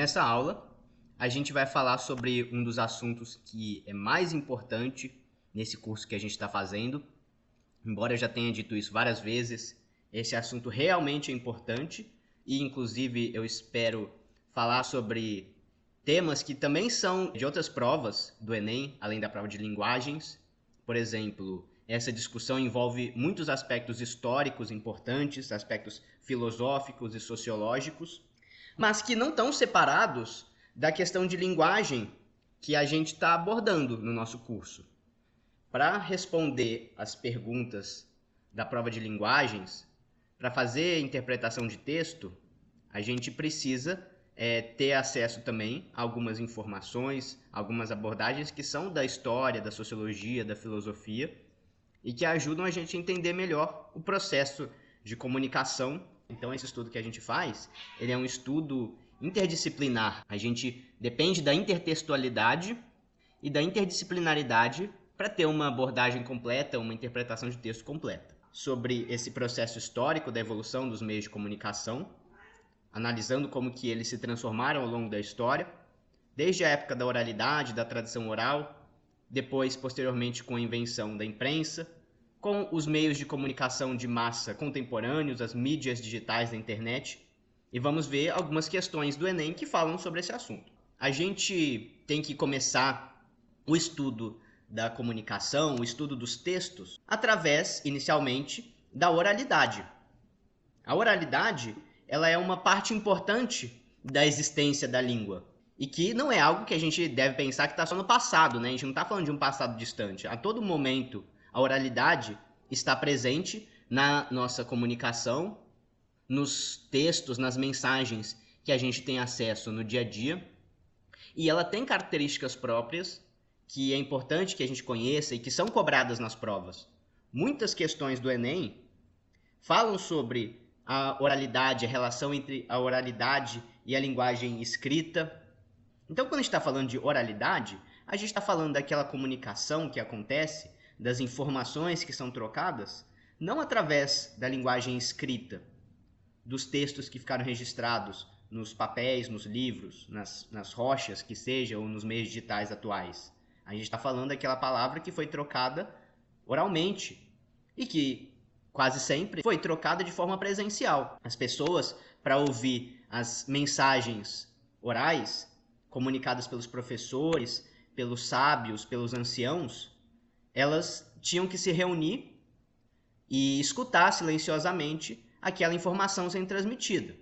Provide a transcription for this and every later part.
Nessa aula, a gente vai falar sobre um dos assuntos que é mais importante nesse curso que a gente está fazendo. Embora eu já tenha dito isso várias vezes, esse assunto realmente é importante e, inclusive, eu espero falar sobre temas que também são de outras provas do Enem, além da prova de linguagens. Por exemplo, essa discussão envolve muitos aspectos históricos importantes, aspectos filosóficos e sociológicos, mas que não estão separados da questão de linguagem que a gente está abordando no nosso curso. Para responder as perguntas da prova de linguagens, para fazer interpretação de texto, a gente precisa ter acesso também a algumas informações, algumas abordagens que são da história, da sociologia, da filosofia e que ajudam a gente a entender melhor o processo de comunicação. Então, esse estudo que a gente faz, ele é um estudo interdisciplinar. A gente depende da intertextualidade e da interdisciplinaridade para ter uma abordagem completa, uma interpretação de texto completa. Sobre esse processo histórico da evolução dos meios de comunicação, analisando como que eles se transformaram ao longo da história, desde a época da oralidade, da tradição oral, depois, posteriormente, com a invenção da imprensa, com os meios de comunicação de massa contemporâneos, as mídias digitais da internet, e vamos ver algumas questões do Enem que falam sobre esse assunto. A gente tem que começar o estudo da comunicação, o estudo dos textos, através, inicialmente, da oralidade. A oralidade, ela é uma parte importante da existência da língua, e que não é algo que a gente deve pensar que está só no passado, né? A gente não está falando de um passado distante. A todo momento, a oralidade está presente na nossa comunicação, nos textos, nas mensagens que a gente tem acesso no dia a dia, e ela tem características próprias que é importante que a gente conheça e que são cobradas nas provas. Muitas questões do Enem falam sobre a oralidade, a relação entre a oralidade e a linguagem escrita. Então, quando a gente está falando de oralidade, a gente está falando daquela comunicação que acontece, das informações que são trocadas, não através da linguagem escrita, dos textos que ficaram registrados nos papéis, nos livros, nas rochas, que seja, ou nos meios digitais atuais. A gente está falando daquela palavra que foi trocada oralmente e que quase sempre foi trocada de forma presencial. As pessoas, para ouvir as mensagens orais comunicadas pelos professores, pelos sábios, pelos anciãos, elas tinham que se reunir e escutar silenciosamente aquela informação sendo transmitida.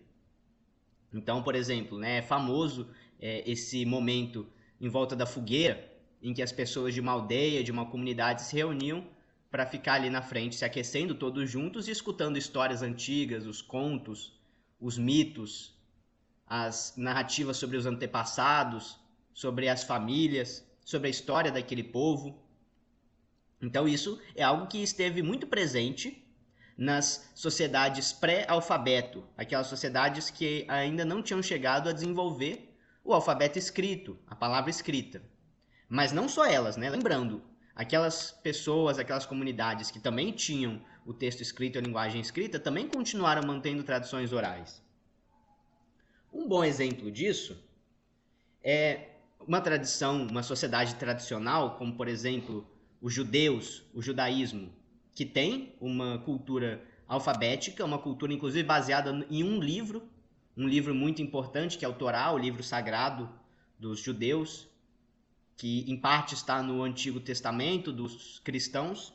Então, por exemplo, é famoso esse momento em volta da fogueira, em que as pessoas de uma aldeia, de uma comunidade se reuniam para ficar ali na frente, se aquecendo todos juntos e escutando histórias antigas, os contos, os mitos, as narrativas sobre os antepassados, sobre as famílias, sobre a história daquele povo. Então isso é algo que esteve muito presente nas sociedades pré-alfabeto, aquelas sociedades que ainda não tinham chegado a desenvolver o alfabeto escrito, a palavra escrita. Mas não só elas, né? Lembrando, aquelas pessoas, aquelas comunidades que também tinham o texto escrito e a linguagem escrita, também continuaram mantendo tradições orais. Um bom exemplo disso é uma tradição, uma sociedade tradicional, como por exemplo os judeus, o judaísmo, que tem uma cultura alfabética, uma cultura inclusive baseada em um livro muito importante, que é o Torá, o livro sagrado dos judeus, que em parte está no Antigo Testamento dos cristãos.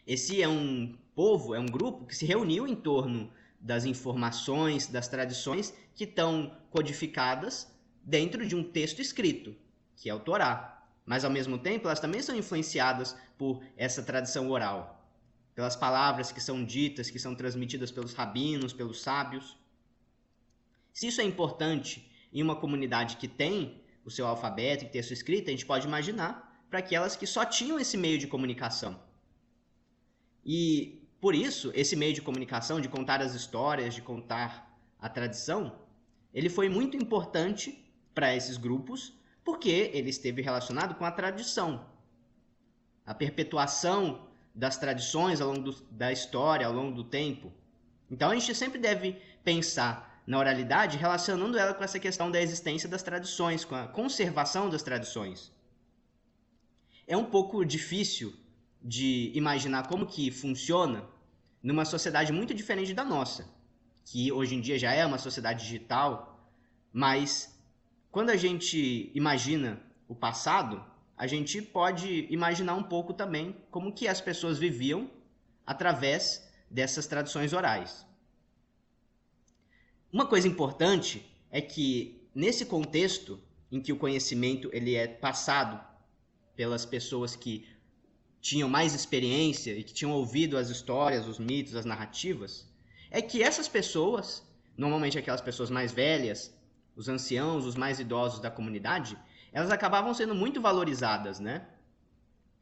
Esse é um povo, é um grupo que se reuniu em torno das informações, das tradições que estão codificadas dentro de um texto escrito, que é o Torá. Mas, ao mesmo tempo, elas também são influenciadas por essa tradição oral, pelas palavras que são ditas, que são transmitidas pelos rabinos, pelos sábios. Se isso é importante em uma comunidade que tem o seu alfabeto, que tem a sua escrita, a gente pode imaginar para aquelas que só tinham esse meio de comunicação. E, por isso, esse meio de comunicação, de contar as histórias, de contar a tradição, ele foi muito importante para esses grupos, porque ele esteve relacionado com a tradição. A perpetuação das tradições ao longo da história, ao longo do tempo. Então a gente sempre deve pensar na oralidade, relacionando ela com essa questão da existência das tradições, com a conservação das tradições. É um pouco difícil de imaginar como que funciona numa sociedade muito diferente da nossa, que hoje em dia já é uma sociedade digital, mas quando a gente imagina o passado, a gente pode imaginar um pouco também como que as pessoas viviam através dessas tradições orais. Uma coisa importante é que, nesse contexto em que o conhecimento ele é passado pelas pessoas que tinham mais experiência e que tinham ouvido as histórias, os mitos, as narrativas, é que essas pessoas, normalmente aquelas pessoas mais velhas, os anciãos, os mais idosos da comunidade, elas acabavam sendo muito valorizadas, né?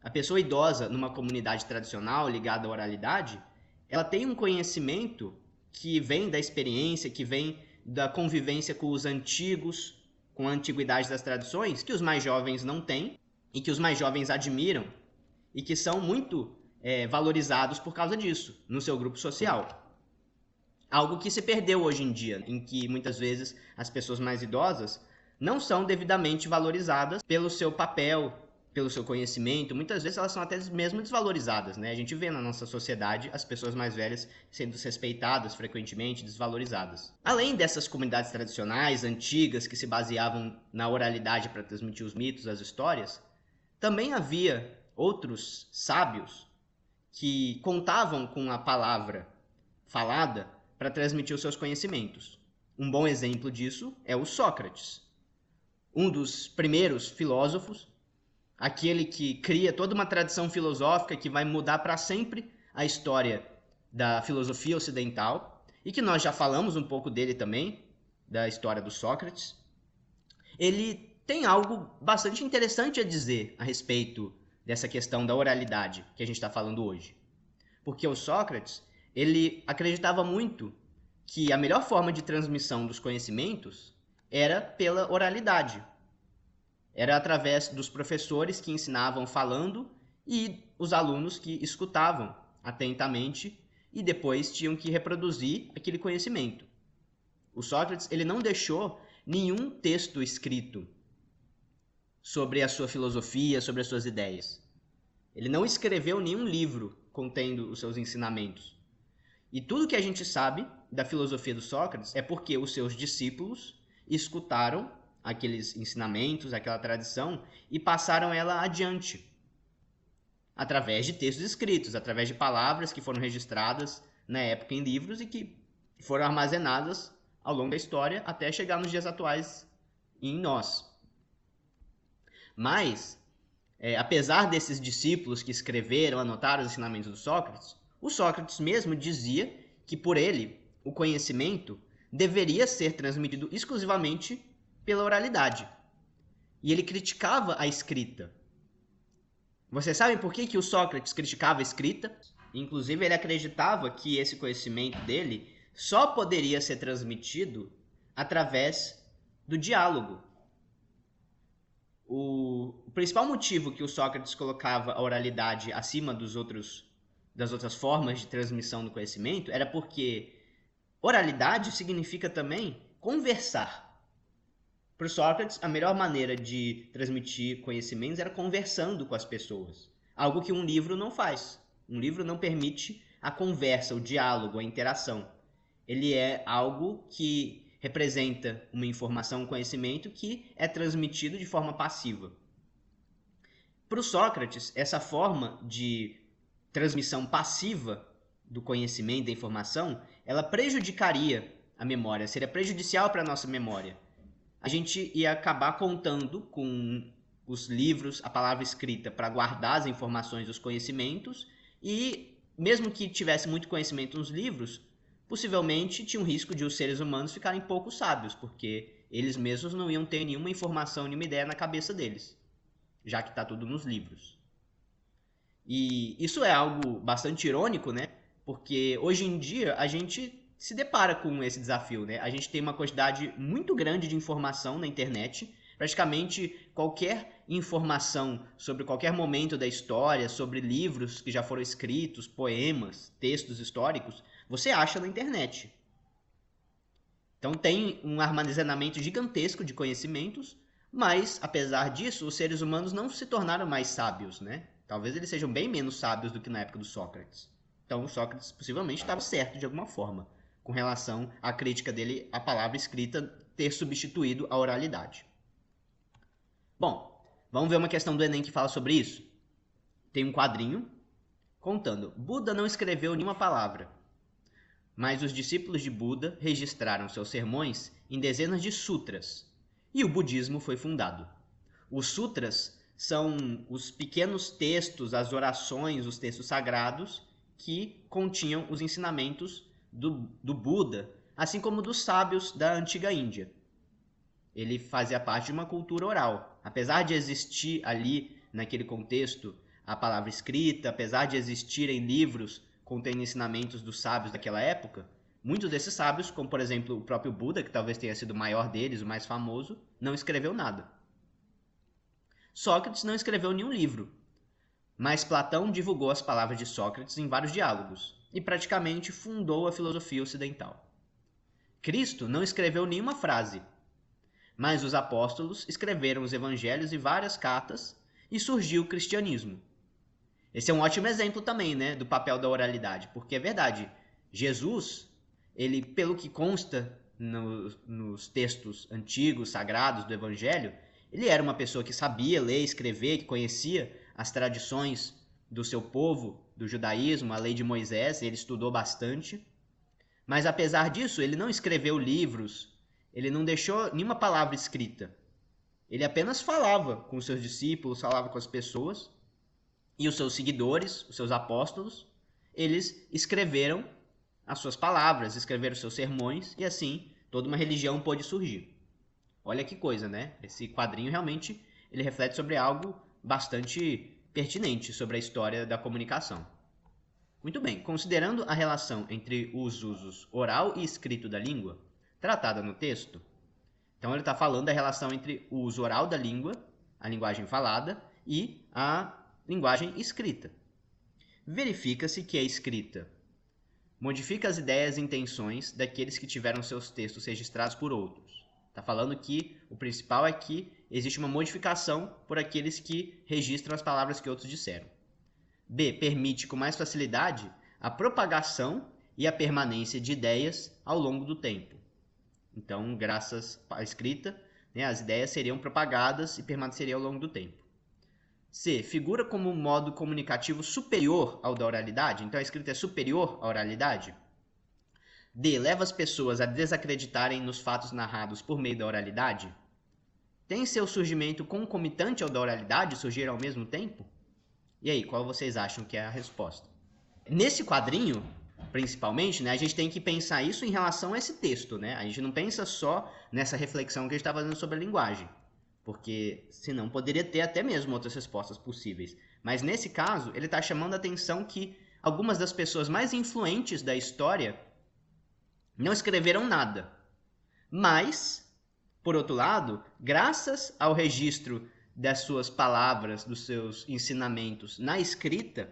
A pessoa idosa numa comunidade tradicional ligada à oralidade, ela tem um conhecimento que vem da experiência, que vem da convivência com os antigos, com a antiguidade das tradições, que os mais jovens não têm e que os mais jovens admiram e que são muito valorizados por causa disso, no seu grupo social. Algo que se perdeu hoje em dia, em que muitas vezes as pessoas mais idosas não são devidamente valorizadas pelo seu papel, pelo seu conhecimento, muitas vezes elas são até mesmo desvalorizadas, né? A gente vê na nossa sociedade as pessoas mais velhas sendo desrespeitadas, frequentemente desvalorizadas. Além dessas comunidades tradicionais, antigas, que se baseavam na oralidade para transmitir os mitos, as histórias, também havia outros sábios que contavam com a palavra falada para transmitir os seus conhecimentos. Um bom exemplo disso é o Sócrates, um dos primeiros filósofos, aquele que cria toda uma tradição filosófica que vai mudar para sempre a história da filosofia ocidental e que nós já falamos um pouco dele também, da história do Sócrates. Ele tem algo bastante interessante a dizer a respeito dessa questão da oralidade que a gente está falando hoje. Porque o Sócrates, ele acreditava muito que a melhor forma de transmissão dos conhecimentos era pela oralidade. Era através dos professores que ensinavam falando e os alunos que escutavam atentamente e depois tinham que reproduzir aquele conhecimento. O Sócrates ele não deixou nenhum texto escrito sobre a sua filosofia, sobre as suas ideias. Ele não escreveu nenhum livro contendo os seus ensinamentos. E tudo que a gente sabe da filosofia do Sócrates é porque os seus discípulos escutaram aqueles ensinamentos, aquela tradição, e passaram ela adiante, através de textos escritos, através de palavras que foram registradas na época em livros e que foram armazenadas ao longo da história até chegar nos dias atuais em nós. Mas, apesar desses discípulos que escreveram, anotaram os ensinamentos do Sócrates, o Sócrates mesmo dizia que, por ele, o conhecimento deveria ser transmitido exclusivamente pela oralidade. E ele criticava a escrita. Vocês sabem por que o Sócrates criticava a escrita? Inclusive, ele acreditava que esse conhecimento dele só poderia ser transmitido através do diálogo. O principal motivo que o Sócrates colocava a oralidade acima das outras formas de transmissão do conhecimento era porque oralidade significa também conversar. Para o Sócrates, a melhor maneira de transmitir conhecimentos era conversando com as pessoas. Algo que um livro não faz. Um livro não permite a conversa, o diálogo, a interação. Ele é algo que representa uma informação, um conhecimento que é transmitido de forma passiva. Para o Sócrates, essa forma de transmissão passiva do conhecimento, da informação, ela prejudicaria a memória, seria prejudicial para a nossa memória. A gente ia acabar contando com os livros, a palavra escrita, para guardar as informações dos conhecimentos e, mesmo que tivesse muito conhecimento nos livros, possivelmente tinha um risco de os seres humanos ficarem pouco sábios, porque eles mesmos não iam ter nenhuma informação, nenhuma ideia na cabeça deles, já que está tudo nos livros. E isso é algo bastante irônico, né? Porque hoje em dia a gente se depara com esse desafio, né? A gente tem uma quantidade muito grande de informação na internet. Praticamente qualquer informação sobre qualquer momento da história, sobre livros que já foram escritos, poemas, textos históricos, você acha na internet. Então tem um armazenamento gigantesco de conhecimentos, mas, apesar disso, os seres humanos não se tornaram mais sábios, né? Talvez eles sejam bem menos sábios do que na época do Sócrates. Então o Sócrates possivelmente estava certo de alguma forma, com relação à crítica dele à palavra escrita ter substituído a oralidade. Bom, vamos ver uma questão do Enem que fala sobre isso? Tem um quadrinho contando: Buda não escreveu nenhuma palavra, mas os discípulos de Buda registraram seus sermões em dezenas de sutras, e o budismo foi fundado. Os sutras são os pequenos textos, as orações, os textos sagrados que continham os ensinamentos do Buda, assim como dos sábios da antiga Índia. Ele fazia parte de uma cultura oral. Apesar de existir ali, naquele contexto, a palavra escrita, apesar de existirem livros contendo ensinamentos dos sábios daquela época, muitos desses sábios, como por exemplo o próprio Buda, que talvez tenha sido o maior deles, o mais famoso, não escreveu nada. Sócrates não escreveu nenhum livro, mas Platão divulgou as palavras de Sócrates em vários diálogos e praticamente fundou a filosofia ocidental. Cristo não escreveu nenhuma frase, mas os apóstolos escreveram os evangelhos e várias cartas e surgiu o cristianismo. Esse é um ótimo exemplo também, né, do papel da oralidade, porque é verdade, Jesus, ele, pelo que consta nos textos antigos, sagrados do evangelho, ele era uma pessoa que sabia ler, escrever, que conhecia as tradições do seu povo, do judaísmo, a lei de Moisés, ele estudou bastante. Mas apesar disso, ele não escreveu livros, ele não deixou nenhuma palavra escrita. Ele apenas falava com os seus discípulos, falava com as pessoas, e os seus seguidores, os seus apóstolos, eles escreveram as suas palavras, escreveram os seus sermões, e assim toda uma religião pôde surgir. Olha que coisa, né? Esse quadrinho realmente ele reflete sobre algo bastante pertinente sobre a história da comunicação. Muito bem, considerando a relação entre os usos oral e escrito da língua, tratada no texto, então ele está falando da relação entre o uso oral da língua, a linguagem falada, e a linguagem escrita. Verifica-se que a escrita modifica as ideias e intenções daqueles que tiveram seus textos registrados por outros. Está falando que o principal é que existe uma modificação por aqueles que registram as palavras que outros disseram. B. Permite com mais facilidade a propagação e a permanência de ideias ao longo do tempo. Então, graças à escrita, né, as ideias seriam propagadas e permaneceriam ao longo do tempo. C. Figura como um modo comunicativo superior ao da oralidade. Então, a escrita é superior à oralidade. D. Leva as pessoas a desacreditarem nos fatos narrados por meio da oralidade. Tem seu surgimento concomitante ao da oralidade, surgir ao mesmo tempo? E aí, qual vocês acham que é a resposta? Nesse quadrinho, principalmente, né, a gente tem que pensar isso em relação a esse texto, né? A gente não pensa só nessa reflexão que a gente está fazendo sobre a linguagem, porque senão poderia ter até mesmo outras respostas possíveis. Mas nesse caso, ele está chamando a atenção que algumas das pessoas mais influentes da história não escreveram nada. Mas, por outro lado, graças ao registro das suas palavras, dos seus ensinamentos na escrita,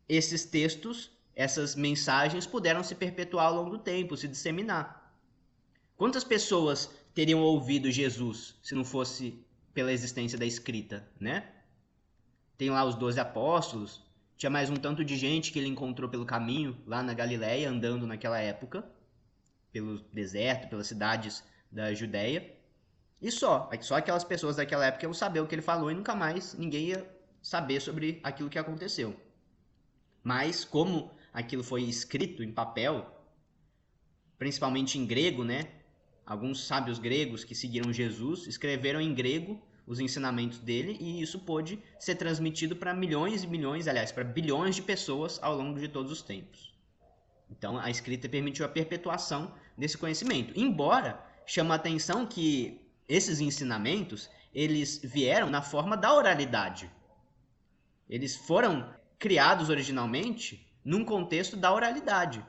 esses textos, essas mensagens puderam se perpetuar ao longo do tempo, se disseminar. Quantas pessoas teriam ouvido Jesus se não fosse pela existência da escrita, né? Tem lá os 12 apóstolos, tinha mais um tanto de gente que ele encontrou pelo caminho, lá na Galileia, andando naquela época, pelo deserto, pelas cidades da Judéia. E só aquelas pessoas daquela época iam saber o que ele falou e nunca mais ninguém ia saber sobre aquilo que aconteceu. Mas como aquilo foi escrito em papel, principalmente em grego, né? Alguns sábios gregos que seguiram Jesus escreveram em grego os ensinamentos dele e isso pôde ser transmitido para milhões e milhões, aliás, para bilhões de pessoas ao longo de todos os tempos. Então a escrita permitiu a perpetuação desse conhecimento. Embora chame a atenção que esses ensinamentos, eles vieram na forma da oralidade. Eles foram criados originalmente num contexto da oralidade.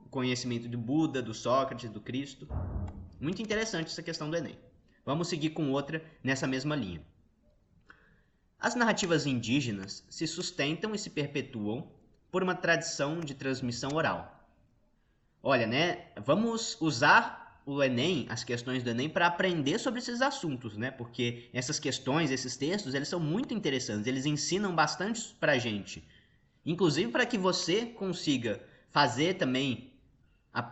O conhecimento do Buda, do Sócrates, do Cristo. Muito interessante essa questão do Enem. Vamos seguir com outra nessa mesma linha. As narrativas indígenas se sustentam e se perpetuam por uma tradição de transmissão oral. Olha, né? Vamos usar o Enem, as questões do Enem, para aprender sobre esses assuntos, né? Porque essas questões, esses textos, eles são muito interessantes, eles ensinam bastante pra gente. Inclusive para que você consiga fazer também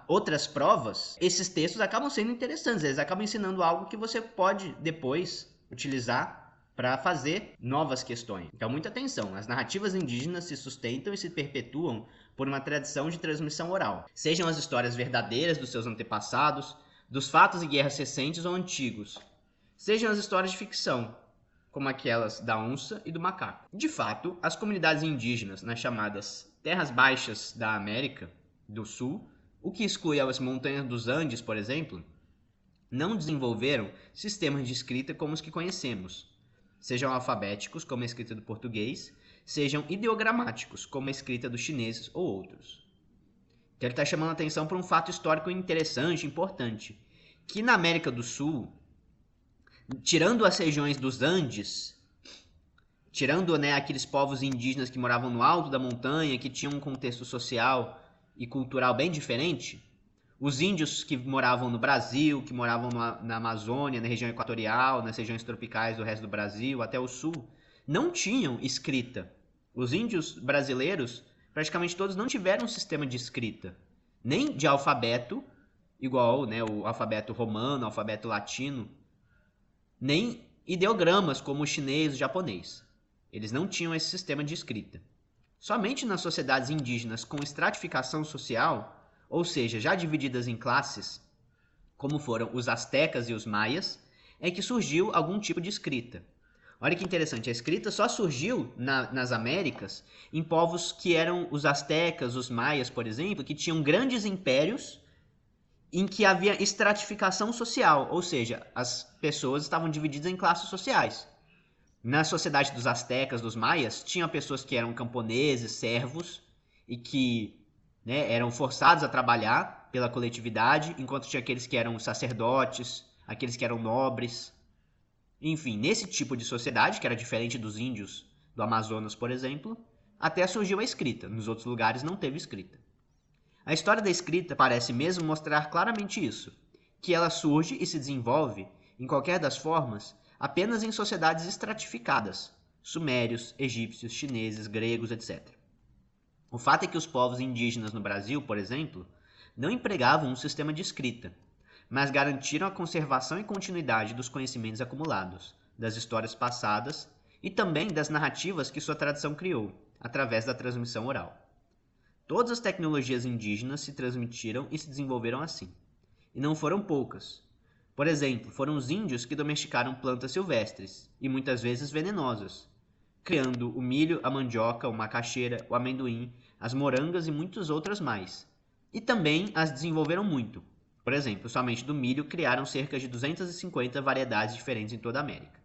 outras provas, esses textos acabam sendo interessantes, eles acabam ensinando algo que você pode depois utilizar para fazer novas questões. Então, muita atenção, as narrativas indígenas se sustentam e se perpetuam por uma tradição de transmissão oral. Sejam as histórias verdadeiras dos seus antepassados, dos fatos e guerras recentes ou antigos, sejam as histórias de ficção, como aquelas da onça e do macaco. De fato, as comunidades indígenas nas chamadas Terras Baixas da América do Sul, o que exclui as montanhas dos Andes, por exemplo, não desenvolveram sistemas de escrita como os que conhecemos, sejam alfabéticos, como a escrita do português, sejam ideogramáticos, como a escrita dos chineses ou outros. Então ele está chamando a atenção para um fato histórico interessante, importante, que na América do Sul, tirando as regiões dos Andes, tirando, né, aqueles povos indígenas que moravam no alto da montanha, que tinham um contexto social e cultural bem diferente, os índios que moravam no Brasil, que moravam na Amazônia, na região equatorial, nas regiões tropicais do resto do Brasil, até o sul, não tinham escrita. Os índios brasileiros, praticamente todos, não tiveram um sistema de escrita, nem de alfabeto, igual, né, o alfabeto romano, o alfabeto latino, nem ideogramas como o chinês e o japonês. Eles não tinham esse sistema de escrita. Somente nas sociedades indígenas com estratificação social, ou seja, já divididas em classes, como foram os astecas e os maias, é que surgiu algum tipo de escrita. Olha que interessante, a escrita só surgiu nas Américas em povos que eram os astecas, os maias, por exemplo, que tinham grandes impérios em que havia estratificação social, ou seja, as pessoas estavam divididas em classes sociais. Na sociedade dos astecas, dos maias, tinha pessoas que eram camponeses, servos, e que, né, eram forçados a trabalhar pela coletividade, enquanto tinha aqueles que eram sacerdotes, aqueles que eram nobres. Enfim, nesse tipo de sociedade, que era diferente dos índios do Amazonas, por exemplo, até surgiu a escrita. Nos outros lugares não teve escrita. A história da escrita parece mesmo mostrar claramente isso, que ela surge e se desenvolve, em qualquer das formas, apenas em sociedades estratificadas, sumérios, egípcios, chineses, gregos, etc. O fato é que os povos indígenas no Brasil, por exemplo, não empregavam um sistema de escrita, mas garantiram a conservação e continuidade dos conhecimentos acumulados, das histórias passadas e também das narrativas que sua tradição criou, através da transmissão oral. Todas as tecnologias indígenas se transmitiram e se desenvolveram assim. E não foram poucas. Por exemplo, foram os índios que domesticaram plantas silvestres, e muitas vezes venenosas, criando o milho, a mandioca, o macaxeira, o amendoim, as morangas e muitas outras mais. E também as desenvolveram muito. Por exemplo, somente do milho criaram cerca de 250 variedades diferentes em toda a América.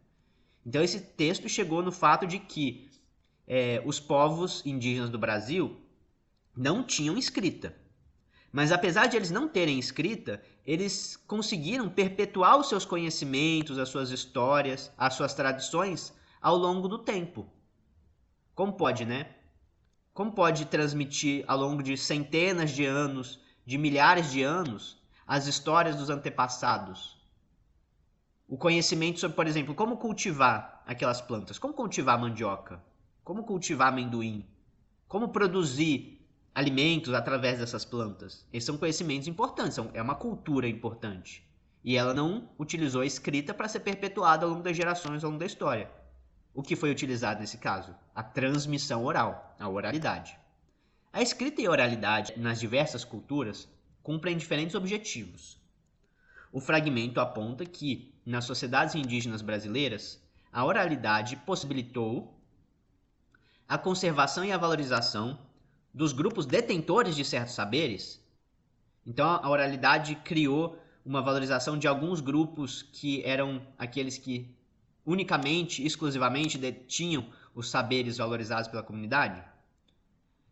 Então esse texto chegou no fato de que os povos indígenas do Brasil não tinham escrita. Mas apesar de eles não terem escrita, eles conseguiram perpetuar os seus conhecimentos, as suas histórias, as suas tradições ao longo do tempo. Como pode, né? Como pode transmitir ao longo de centenas de anos, de milhares de anos, as histórias dos antepassados? O conhecimento sobre, por exemplo, como cultivar aquelas plantas, como cultivar mandioca, como cultivar amendoim, como produzir alimentos através dessas plantas. Esses são conhecimentos importantes, é uma cultura importante. E ela não utilizou a escrita para ser perpetuada ao longo das gerações, ao longo da história. O que foi utilizado nesse caso? A transmissão oral, a oralidade. A escrita e a oralidade, nas diversas culturas, cumprem diferentes objetivos. O fragmento aponta que, nas sociedades indígenas brasileiras, a oralidade possibilitou a conservação e a valorização dos grupos detentores de certos saberes. Então a oralidade criou uma valorização de alguns grupos que eram aqueles que unicamente, exclusivamente detinham os saberes valorizados pela comunidade.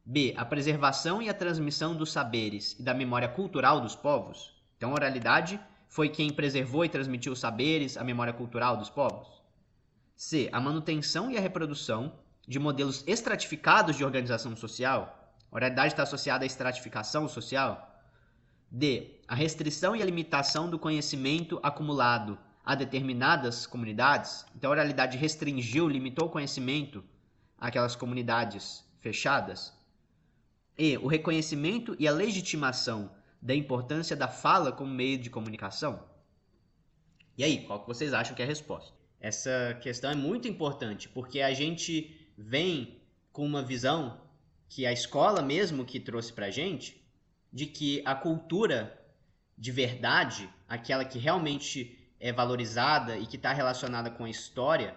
B. A preservação e a transmissão dos saberes e da memória cultural dos povos. Então a oralidade foi quem preservou e transmitiu os saberes, a memória cultural dos povos. C. A manutenção e a reprodução de modelos estratificados de organização social. A oralidade está associada à estratificação social. D. A restrição e a limitação do conhecimento acumulado a determinadas comunidades. Então, a oralidade restringiu, limitou o conhecimento àquelas comunidades fechadas. E. O reconhecimento e a legitimação da importância da fala como meio de comunicação. E aí, qual que vocês acham que é a resposta? Essa questão é muito importante, porque a gente vem com uma visão que a escola mesmo que trouxe pra gente, de que a cultura de verdade, aquela que realmente é valorizada e que está relacionada com a história,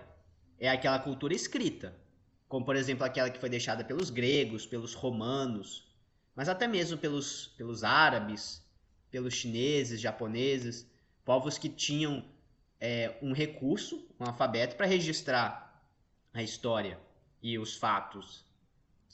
é aquela cultura escrita, como por exemplo aquela que foi deixada pelos gregos, pelos romanos, mas até mesmo pelos árabes, pelos chineses, japoneses, povos que tinham um recurso, um alfabeto, para registrar a história e os fatos,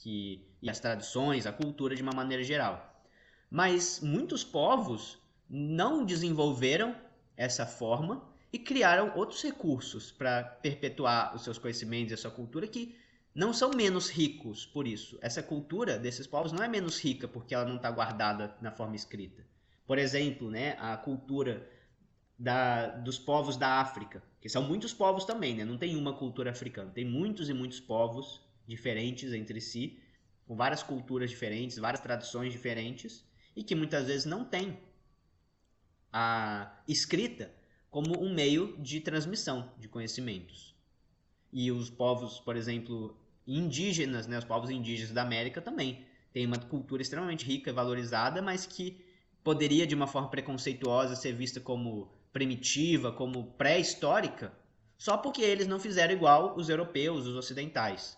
e as tradições, a cultura de uma maneira geral. Mas muitos povos não desenvolveram essa forma e criaram outros recursos para perpetuar os seus conhecimentos e a sua cultura que não são menos ricos por isso. Essa cultura desses povos não é menos rica porque ela não está guardada na forma escrita. Por exemplo, né, a cultura dos povos da África, que são muitos povos também, né? Não tem uma cultura africana, tem muitos e muitos povos diferentes entre si, com várias culturas diferentes, várias tradições diferentes, e que muitas vezes não tem a escrita como um meio de transmissão de conhecimentos. E os povos, por exemplo, indígenas, né, os povos indígenas da América também têm uma cultura extremamente rica e valorizada, mas que poderia de uma forma preconceituosa ser vista como primitiva, como pré-histórica, só porque eles não fizeram igual os europeus, os ocidentais.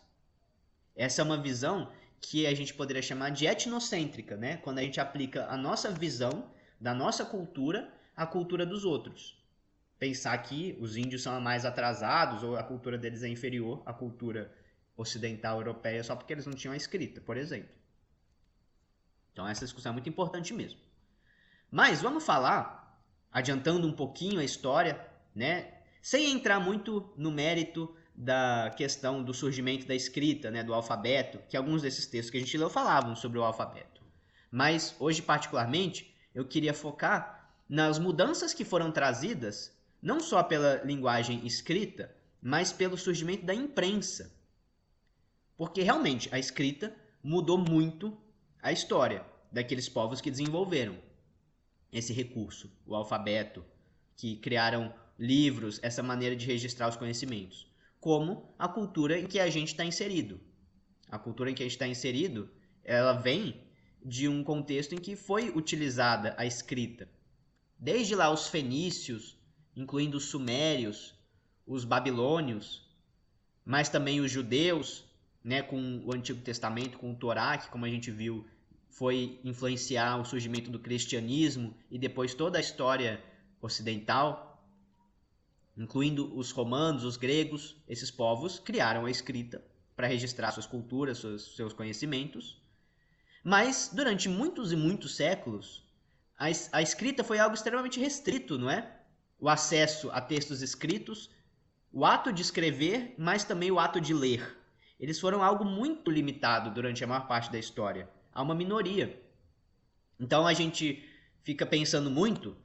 Essa é uma visão que a gente poderia chamar de etnocêntrica, né? Quando a gente aplica a nossa visão da nossa cultura à cultura dos outros. Pensar que os índios são mais atrasados ou a cultura deles é inferior à cultura ocidental europeia só porque eles não tinham a escrita, por exemplo. Então essa discussão é muito importante mesmo. Mas vamos falar, adiantando um pouquinho a história, né? Sem entrar muito no mérito da questão do surgimento da escrita, né, do alfabeto, que alguns desses textos que a gente leu falavam sobre o alfabeto. Mas hoje, particularmente, eu queria focar nas mudanças que foram trazidas, não só pela linguagem escrita, mas pelo surgimento da imprensa. Porque realmente a escrita mudou muito a história daqueles povos que desenvolveram esse recurso, o alfabeto, que criaram livros, essa maneira de registrar os conhecimentos, como a cultura em que a gente está inserido. A cultura em que a gente está inserido, ela vem de um contexto em que foi utilizada a escrita. Desde lá os fenícios, incluindo os sumérios, os babilônios, mas também os judeus, né, com o Antigo Testamento, com o Torá, que como a gente viu, foi influenciar o surgimento do cristianismo e depois toda a história ocidental, incluindo os romanos, os gregos. Esses povos criaram a escrita para registrar suas culturas, seus conhecimentos. Mas durante muitos e muitos séculos, a escrita foi algo extremamente restrito, não é? O acesso a textos escritos, o ato de escrever, mas também o ato de ler. Eles foram algo muito limitado durante a maior parte da história, a uma minoria. Então a gente fica pensando muito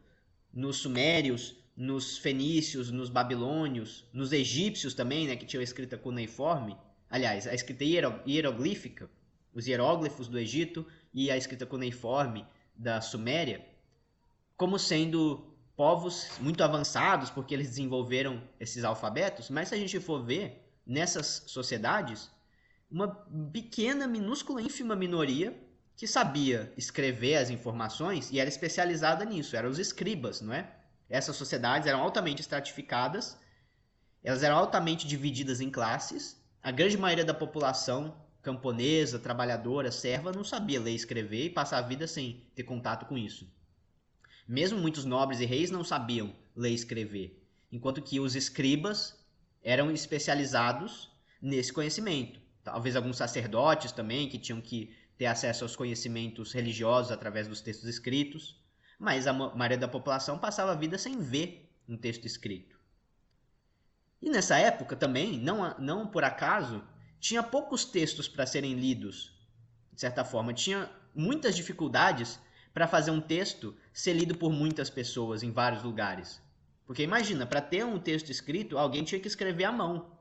nos sumérios, nos fenícios, nos babilônios, nos egípcios também, né, que tinham a escrita cuneiforme. Aliás, a escrita hieroglífica, os hieróglifos do Egito e a escrita cuneiforme da Suméria, como sendo povos muito avançados, porque eles desenvolveram esses alfabetos, mas se a gente for ver nessas sociedades, uma pequena, minúscula, ínfima minoria que sabia escrever as informações e era especializada nisso, eram os escribas, não é? Essas sociedades eram altamente estratificadas, elas eram altamente divididas em classes, a grande maioria da população camponesa, trabalhadora, serva, não sabia ler e escrever e passar a vida sem ter contato com isso. Mesmo muitos nobres e reis não sabiam ler e escrever, enquanto que os escribas eram especializados nesse conhecimento. Talvez alguns sacerdotes também, que tinham que ter acesso aos conhecimentos religiosos através dos textos escritos, mas a maioria da população passava a vida sem ver um texto escrito. E nessa época também, não por acaso, tinha poucos textos para serem lidos, de certa forma. Tinha muitas dificuldades para fazer um texto ser lido por muitas pessoas em vários lugares. Porque imagina, para ter um texto escrito, alguém tinha que escrever à mão.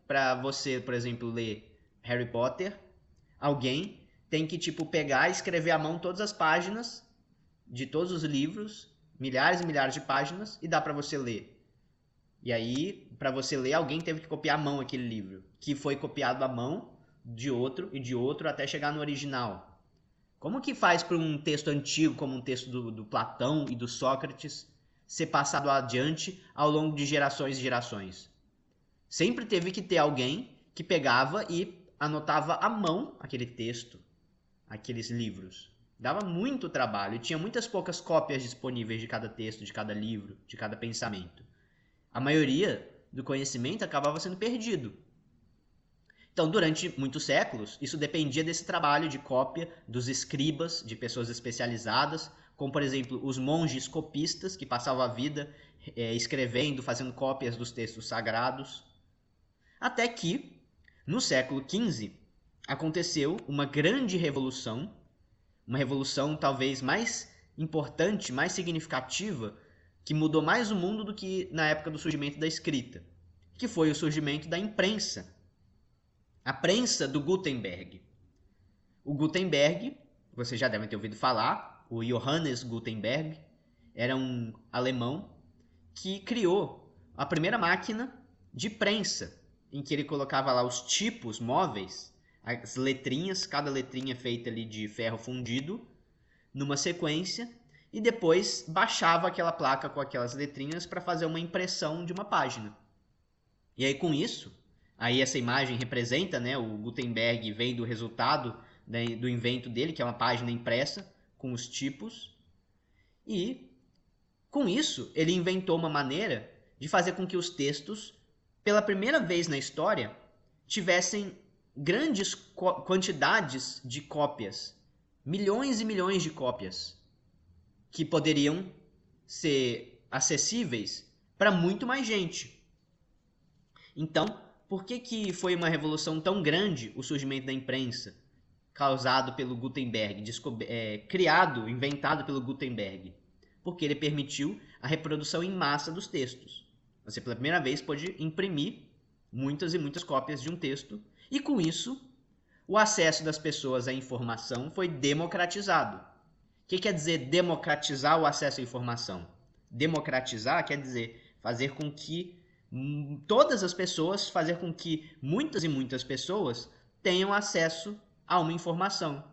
Para você, por exemplo, ler Harry Potter, alguém tem que tipo pegar e escrever à mão todas as páginas de todos os livros, milhares e milhares de páginas, e dá para você ler. E aí, para você ler, alguém teve que copiar à mão aquele livro, que foi copiado à mão de outro e de outro até chegar no original. Como que faz para um texto antigo, como um texto do Platão e do Sócrates, ser passado adiante ao longo de gerações e gerações? Sempre teve que ter alguém que pegava e anotava à mão aquele texto, aqueles livros. Dava muito trabalho e tinha muitas poucas cópias disponíveis de cada texto, de cada livro, de cada pensamento. A maioria do conhecimento acabava sendo perdido. Então, durante muitos séculos, isso dependia desse trabalho de cópia dos escribas, de pessoas especializadas, como, por exemplo, os monges copistas, que passavam a vida escrevendo, fazendo cópias dos textos sagrados. Até que, no século XV, aconteceu uma grande revolução, uma revolução talvez mais importante, mais significativa, que mudou mais o mundo do que na época do surgimento da escrita, que foi o surgimento da imprensa. A prensa do Gutenberg. O Gutenberg, vocês já devem ter ouvido falar, o Johannes Gutenberg, era um alemão que criou a primeira máquina de prensa, em que ele colocava lá os tipos móveis, as letrinhas, cada letrinha feita ali de ferro fundido, numa sequência, e depois baixava aquela placa com aquelas letrinhas para fazer uma impressão de uma página. E aí com isso, aí essa imagem representa, né, o Gutenberg vem do resultado, né, do invento dele, que é uma página impressa com os tipos. E com isso, ele inventou uma maneira de fazer com que os textos, pela primeira vez na história, tivessem grandes quantidades de cópias, milhões e milhões de cópias, que poderiam ser acessíveis para muito mais gente. Então, por que foi uma revolução tão grande o surgimento da imprensa, causado pelo Gutenberg, criado, inventado pelo Gutenberg? Porque ele permitiu a reprodução em massa dos textos. Você, pela primeira vez, pôde imprimir muitas e muitas cópias de um texto, e com isso, o acesso das pessoas à informação foi democratizado. O que quer dizer democratizar o acesso à informação? Democratizar quer dizer fazer com que todas as pessoas, fazer com que muitas e muitas pessoas tenham acesso a uma informação.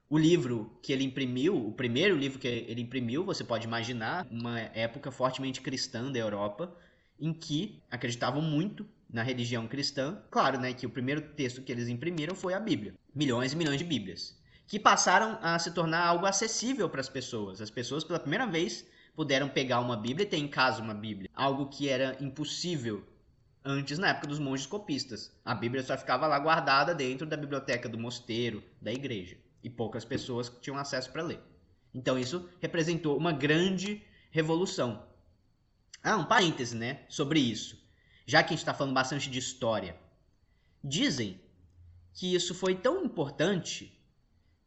O livro que ele imprimiu, o primeiro livro que ele imprimiu, você pode imaginar, uma época fortemente cristã da Europa, em que acreditavam muito na religião cristã. Claro, né, que o primeiro texto que eles imprimiram foi a Bíblia. Milhões e milhões de Bíblias, que passaram a se tornar algo acessível para as pessoas. As pessoas, pela primeira vez, puderam pegar uma Bíblia e ter em casa uma Bíblia. Algo que era impossível antes, na época dos monges copistas. A Bíblia só ficava lá guardada dentro da biblioteca do mosteiro, da igreja. E poucas pessoas tinham acesso para ler. Então isso representou uma grande revolução. Um parêntese, né, sobre isso. Já que a gente está falando bastante de história. Dizem que isso foi tão importante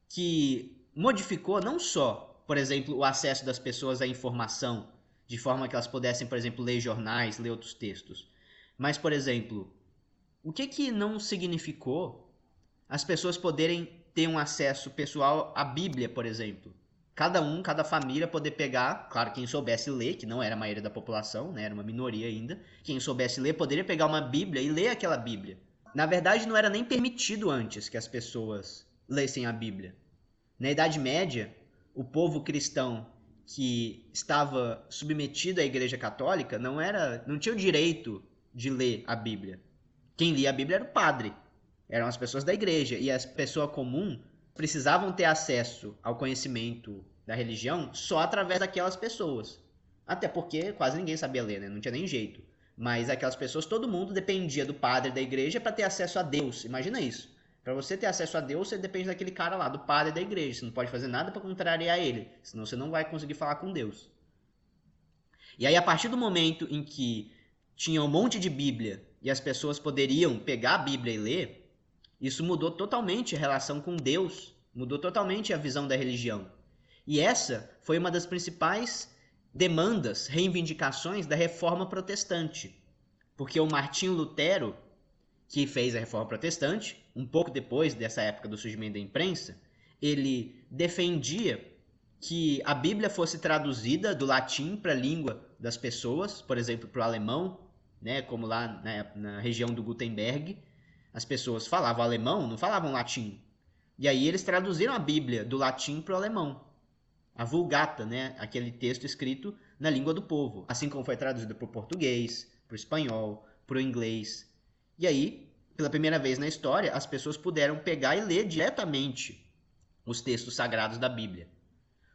que modificou não só, por exemplo, o acesso das pessoas à informação, de forma que elas pudessem, por exemplo, ler jornais, ler outros textos. Mas, por exemplo, o que não significou as pessoas poderem ter um acesso pessoal à Bíblia, por exemplo? Cada família poder pegar, claro, quem soubesse ler, que não era a maioria da população, né, era uma minoria ainda, quem soubesse ler poderia pegar uma Bíblia e ler aquela Bíblia. Na verdade, não era nem permitido antes que as pessoas lessem a Bíblia. Na Idade Média, o povo cristão que estava submetido à Igreja Católica não tinha o direito de ler a Bíblia. Quem lia a Bíblia era o padre, eram as pessoas da igreja, e as pessoas comuns precisavam ter acesso ao conhecimento da religião só através daquelas pessoas. Até porque quase ninguém sabia ler, né? Não tinha nem jeito. Mas aquelas pessoas, todo mundo dependia do padre da igreja para ter acesso a Deus. Imagina isso. Para você ter acesso a Deus, você depende daquele cara lá, do padre da igreja. Você não pode fazer nada para contrariar ele, senão você não vai conseguir falar com Deus. E aí, a partir do momento em que tinha um monte de Bíblia e as pessoas poderiam pegar a Bíblia e ler, isso mudou totalmente a relação com Deus mudou totalmente a visão da religião. E essa foi uma das principais demandas, reivindicações da Reforma Protestante. Porque o Martinho Lutero, que fez a Reforma Protestante, um pouco depois dessa época do surgimento da imprensa, ele defendia que a Bíblia fosse traduzida do latim para a língua das pessoas, por exemplo, para o alemão, né, como lá na região do Gutenberg, as pessoas falavam alemão, não falavam latim. E aí eles traduziram a Bíblia do latim para o alemão. A Vulgata, né, aquele texto escrito na língua do povo, assim como foi traduzido para o português, para o espanhol, para o inglês. E aí, pela primeira vez na história, as pessoas puderam pegar e ler diretamente os textos sagrados da Bíblia.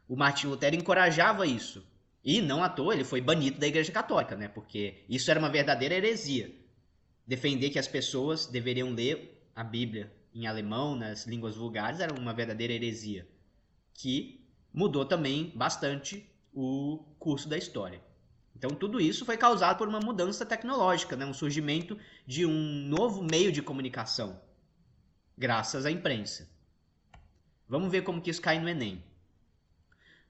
O Martinho Lutero encorajava isso. E não à toa ele foi banido da Igreja Católica, né? Porque isso era uma verdadeira heresia. Defender que as pessoas deveriam ler a Bíblia em alemão, nas línguas vulgares, era uma verdadeira heresia. Que mudou também bastante o curso da história. Então tudo isso foi causado por uma mudança tecnológica, né? Um surgimento de um novo meio de comunicação, graças à imprensa. Vamos ver como que isso cai no Enem.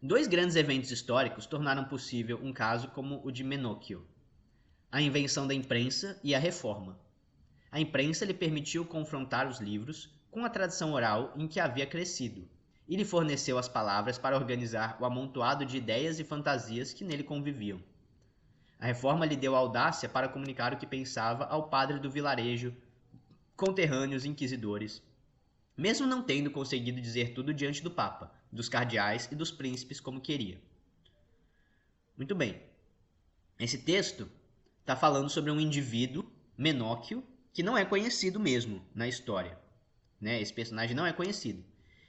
Dois grandes eventos históricos tornaram possível um caso como o de Menóquio: a invenção da imprensa e a reforma. A imprensa lhe permitiu confrontar os livros com a tradição oral em que havia crescido, e lhe forneceu as palavras para organizar o amontoado de ideias e fantasias que nele conviviam. A reforma lhe deu audácia para comunicar o que pensava ao padre do vilarejo, conterrâneos inquisidores, mesmo não tendo conseguido dizer tudo diante do Papa, dos cardeais e dos príncipes como queria. Muito bem. Esse texto está falando sobre um indivíduo, Menóquio, que não é conhecido mesmo na história. Né? Esse personagem não é conhecido.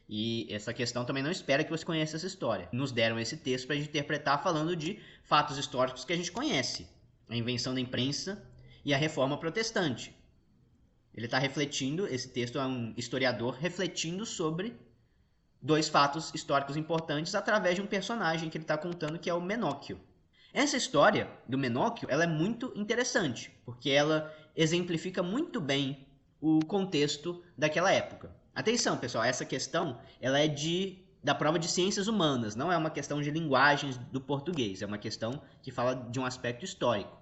E essa questão também não espera que você conheça essa história. Nos deram esse texto para a gente interpretar falando de fatos históricos que a gente conhece. A invenção da imprensa e a reforma protestante. Ele está refletindo, esse texto é um historiador refletindo sobre dois fatos históricos importantes através de um personagem que ele está contando, que é o Menóquio. Essa história do Menóquio ela é muito interessante, porque ela exemplifica muito bem o contexto daquela época. Atenção, pessoal, essa questão ela é da prova de ciências humanas, não é uma questão de linguagens do português, é uma questão que fala de um aspecto histórico.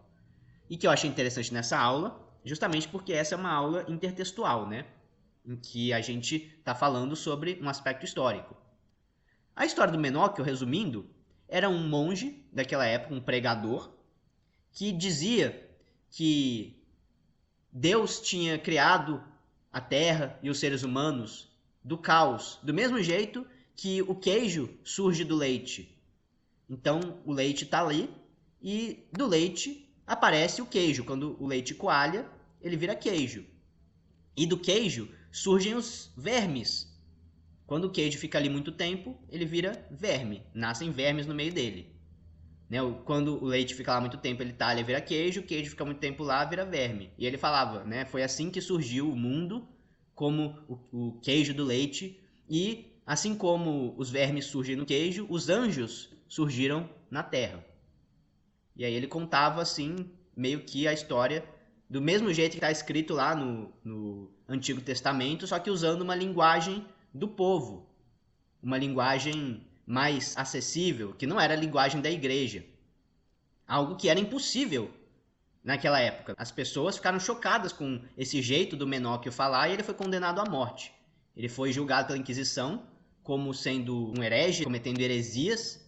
E que eu achei interessante nessa aula, justamente porque essa é uma aula intertextual, né? Em que a gente está falando sobre um aspecto histórico. A história do Menóquio, resumindo, era um monge daquela época, um pregador, que dizia que Deus tinha criado a terra e os seres humanos do caos, do mesmo jeito que o queijo surge do leite. Então, o leite está ali e do leite aparece o queijo. Quando o leite coalha, ele vira queijo. E do queijo surgem os vermes. Quando o queijo fica ali muito tempo, ele vira verme. Nascem vermes no meio dele. Né? Quando o leite fica lá muito tempo, ele talha, vira queijo. O queijo fica muito tempo lá, vira verme. E ele falava, né? Foi assim que surgiu o mundo, como o queijo do leite. E assim como os vermes surgem no queijo, os anjos surgiram na terra. E aí ele contava assim, meio que a história do mesmo jeito que está escrito lá no Antigo Testamento, só que usando uma linguagem do povo, uma linguagem mais acessível, que não era a linguagem da igreja. Algo que era impossível naquela época. As pessoas ficaram chocadas com esse jeito do Menóquio falar e ele foi condenado à morte. Ele foi julgado pela Inquisição como sendo um herege, cometendo heresias,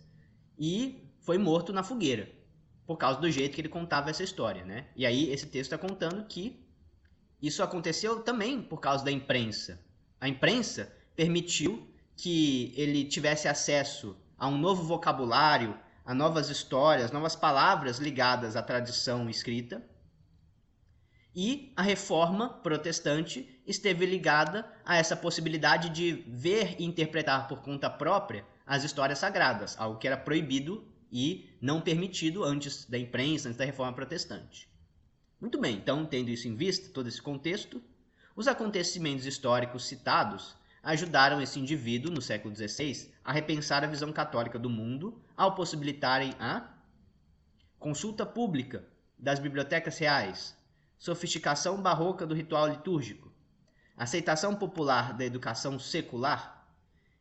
e foi morto na fogueira, por causa do jeito que ele contava essa história, né? E aí esse texto está contando que isso aconteceu também por causa da imprensa. A imprensa permitiu que ele tivesse acesso a um novo vocabulário, a novas histórias, novas palavras ligadas à tradição escrita. E a reforma protestante esteve ligada a essa possibilidade de ver e interpretar por conta própria as histórias sagradas, algo que era proibido e não permitido antes da imprensa, antes da reforma protestante. Muito bem, então, tendo isso em vista, todo esse contexto, os acontecimentos históricos citados ajudaram esse indivíduo, no século XVI, a repensar a visão católica do mundo ao possibilitarem a consulta pública das bibliotecas reais, sofisticação barroca do ritual litúrgico, aceitação popular da educação secular,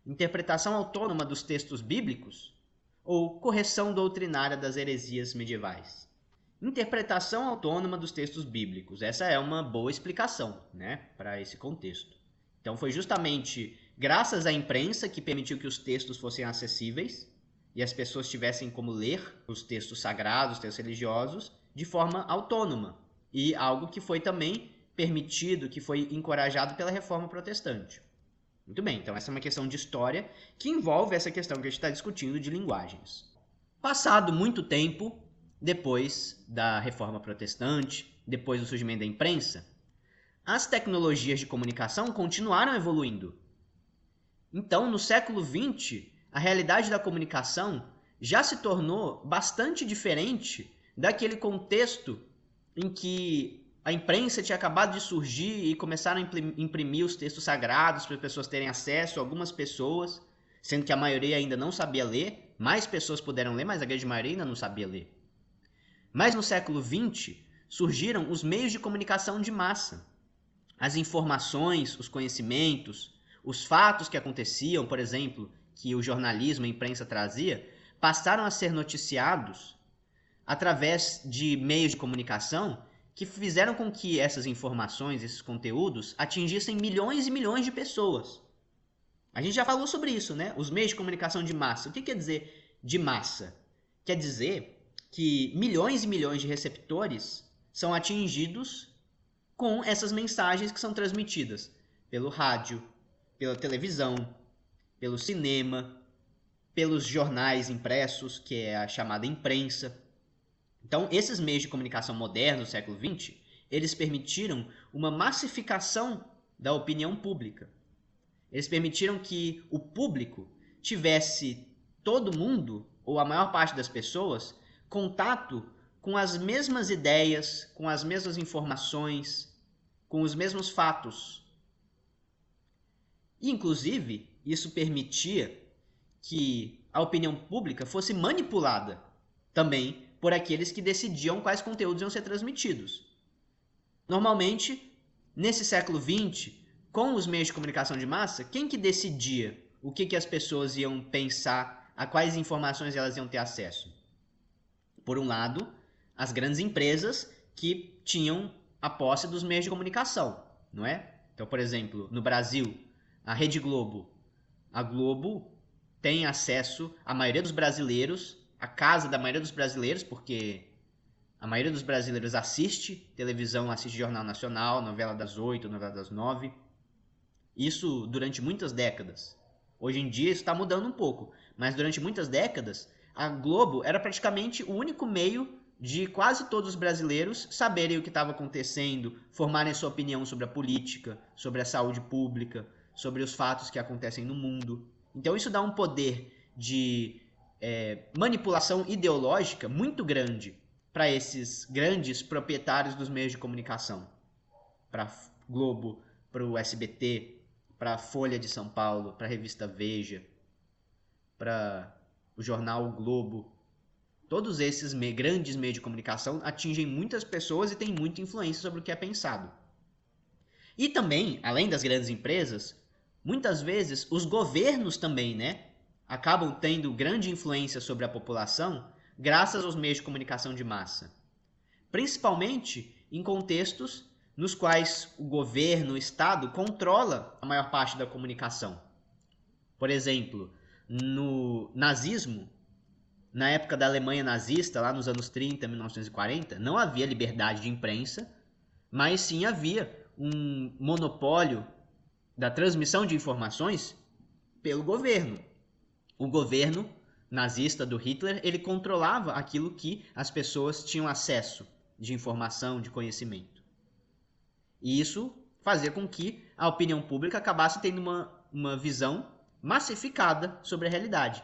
Interpretação autônoma dos textos bíblicos ou correção doutrinária das heresias medievais? Interpretação autônoma dos textos bíblicos. Essa é uma boa explicação, né, para esse contexto. Então foi justamente graças à imprensa que permitiu que os textos fossem acessíveis e as pessoas tivessem como ler os textos sagrados, os textos religiosos, de forma autônoma. E algo que foi também permitido, que foi encorajado pela Reforma Protestante. Muito bem, então essa é uma questão de história que envolve essa questão que a gente está discutindo de linguagens. Passado muito tempo, depois da Reforma Protestante, depois do surgimento da imprensa, as tecnologias de comunicação continuaram evoluindo. Então, no século XX, a realidade da comunicação já se tornou bastante diferente daquele contexto em que a imprensa tinha acabado de surgir e começaram a imprimir os textos sagrados para as pessoas terem acesso, algumas pessoas, sendo que a maioria ainda não sabia ler, mais pessoas puderam ler, mas a grande maioria ainda não sabia ler. Mas no século XX surgiram os meios de comunicação de massa. As informações, os conhecimentos, os fatos que aconteciam, por exemplo, que o jornalismo, a imprensa trazia, passaram a ser noticiados através de meios de comunicação que fizeram com que essas informações, esses conteúdos, atingissem milhões e milhões de pessoas. A gente já falou sobre isso, né? Os meios de comunicação de massa. O que quer dizer de massa? Quer dizer que milhões e milhões de receptores são atingidos com essas mensagens que são transmitidas pelo rádio, pela televisão, pelo cinema, pelos jornais impressos, que é a chamada imprensa. Então, esses meios de comunicação modernos do século XX, eles permitiram uma massificação da opinião pública. Eles permitiram que o público tivesse, todo mundo, ou a maior parte das pessoas, contato com as mesmas ideias, com as mesmas informações, com os mesmos fatos. E, inclusive, isso permitia que a opinião pública fosse manipulada também por aqueles que decidiam quais conteúdos iam ser transmitidos. Normalmente, nesse século XX, com os meios de comunicação de massa, quem que decidia o que as pessoas iam pensar, a quais informações elas iam ter acesso? Por um lado, as grandes empresas que tinham a posse dos meios de comunicação, não é? Então, por exemplo, no Brasil, a Rede Globo. A Globo tem acesso à maioria dos brasileiros, a casa da maioria dos brasileiros, porque a maioria dos brasileiros assiste televisão, assiste Jornal Nacional, novela das 8, novela das 9. Isso durante muitas décadas. Hoje em dia isso está mudando um pouco, mas durante muitas décadas a Globo era praticamente o único meio de quase todos os brasileiros saberem o que estava acontecendo, formarem sua opinião sobre a política, sobre a saúde pública, sobre os fatos que acontecem no mundo. Então isso dá um poder de manipulação ideológica muito grande para esses grandes proprietários dos meios de comunicação. Para a Globo, para o SBT, para a Folha de São Paulo, para a revista Veja, para o jornal o Globo. Todos esses grandes meios de comunicação atingem muitas pessoas e têm muita influência sobre o que é pensado. E também, além das grandes empresas, muitas vezes os governos também, né, acabam tendo grande influência sobre a população graças aos meios de comunicação de massa. Principalmente em contextos nos quais o governo, o Estado, controla a maior parte da comunicação. Por exemplo, no nazismo, na época da Alemanha nazista, lá nos anos 30, 1940, não havia liberdade de imprensa, mas sim havia um monopólio da transmissão de informações pelo governo. O governo nazista do Hitler, ele controlava aquilo que as pessoas tinham acesso de informação, de conhecimento. E isso fazia com que a opinião pública acabasse tendo uma visão massificada sobre a realidade,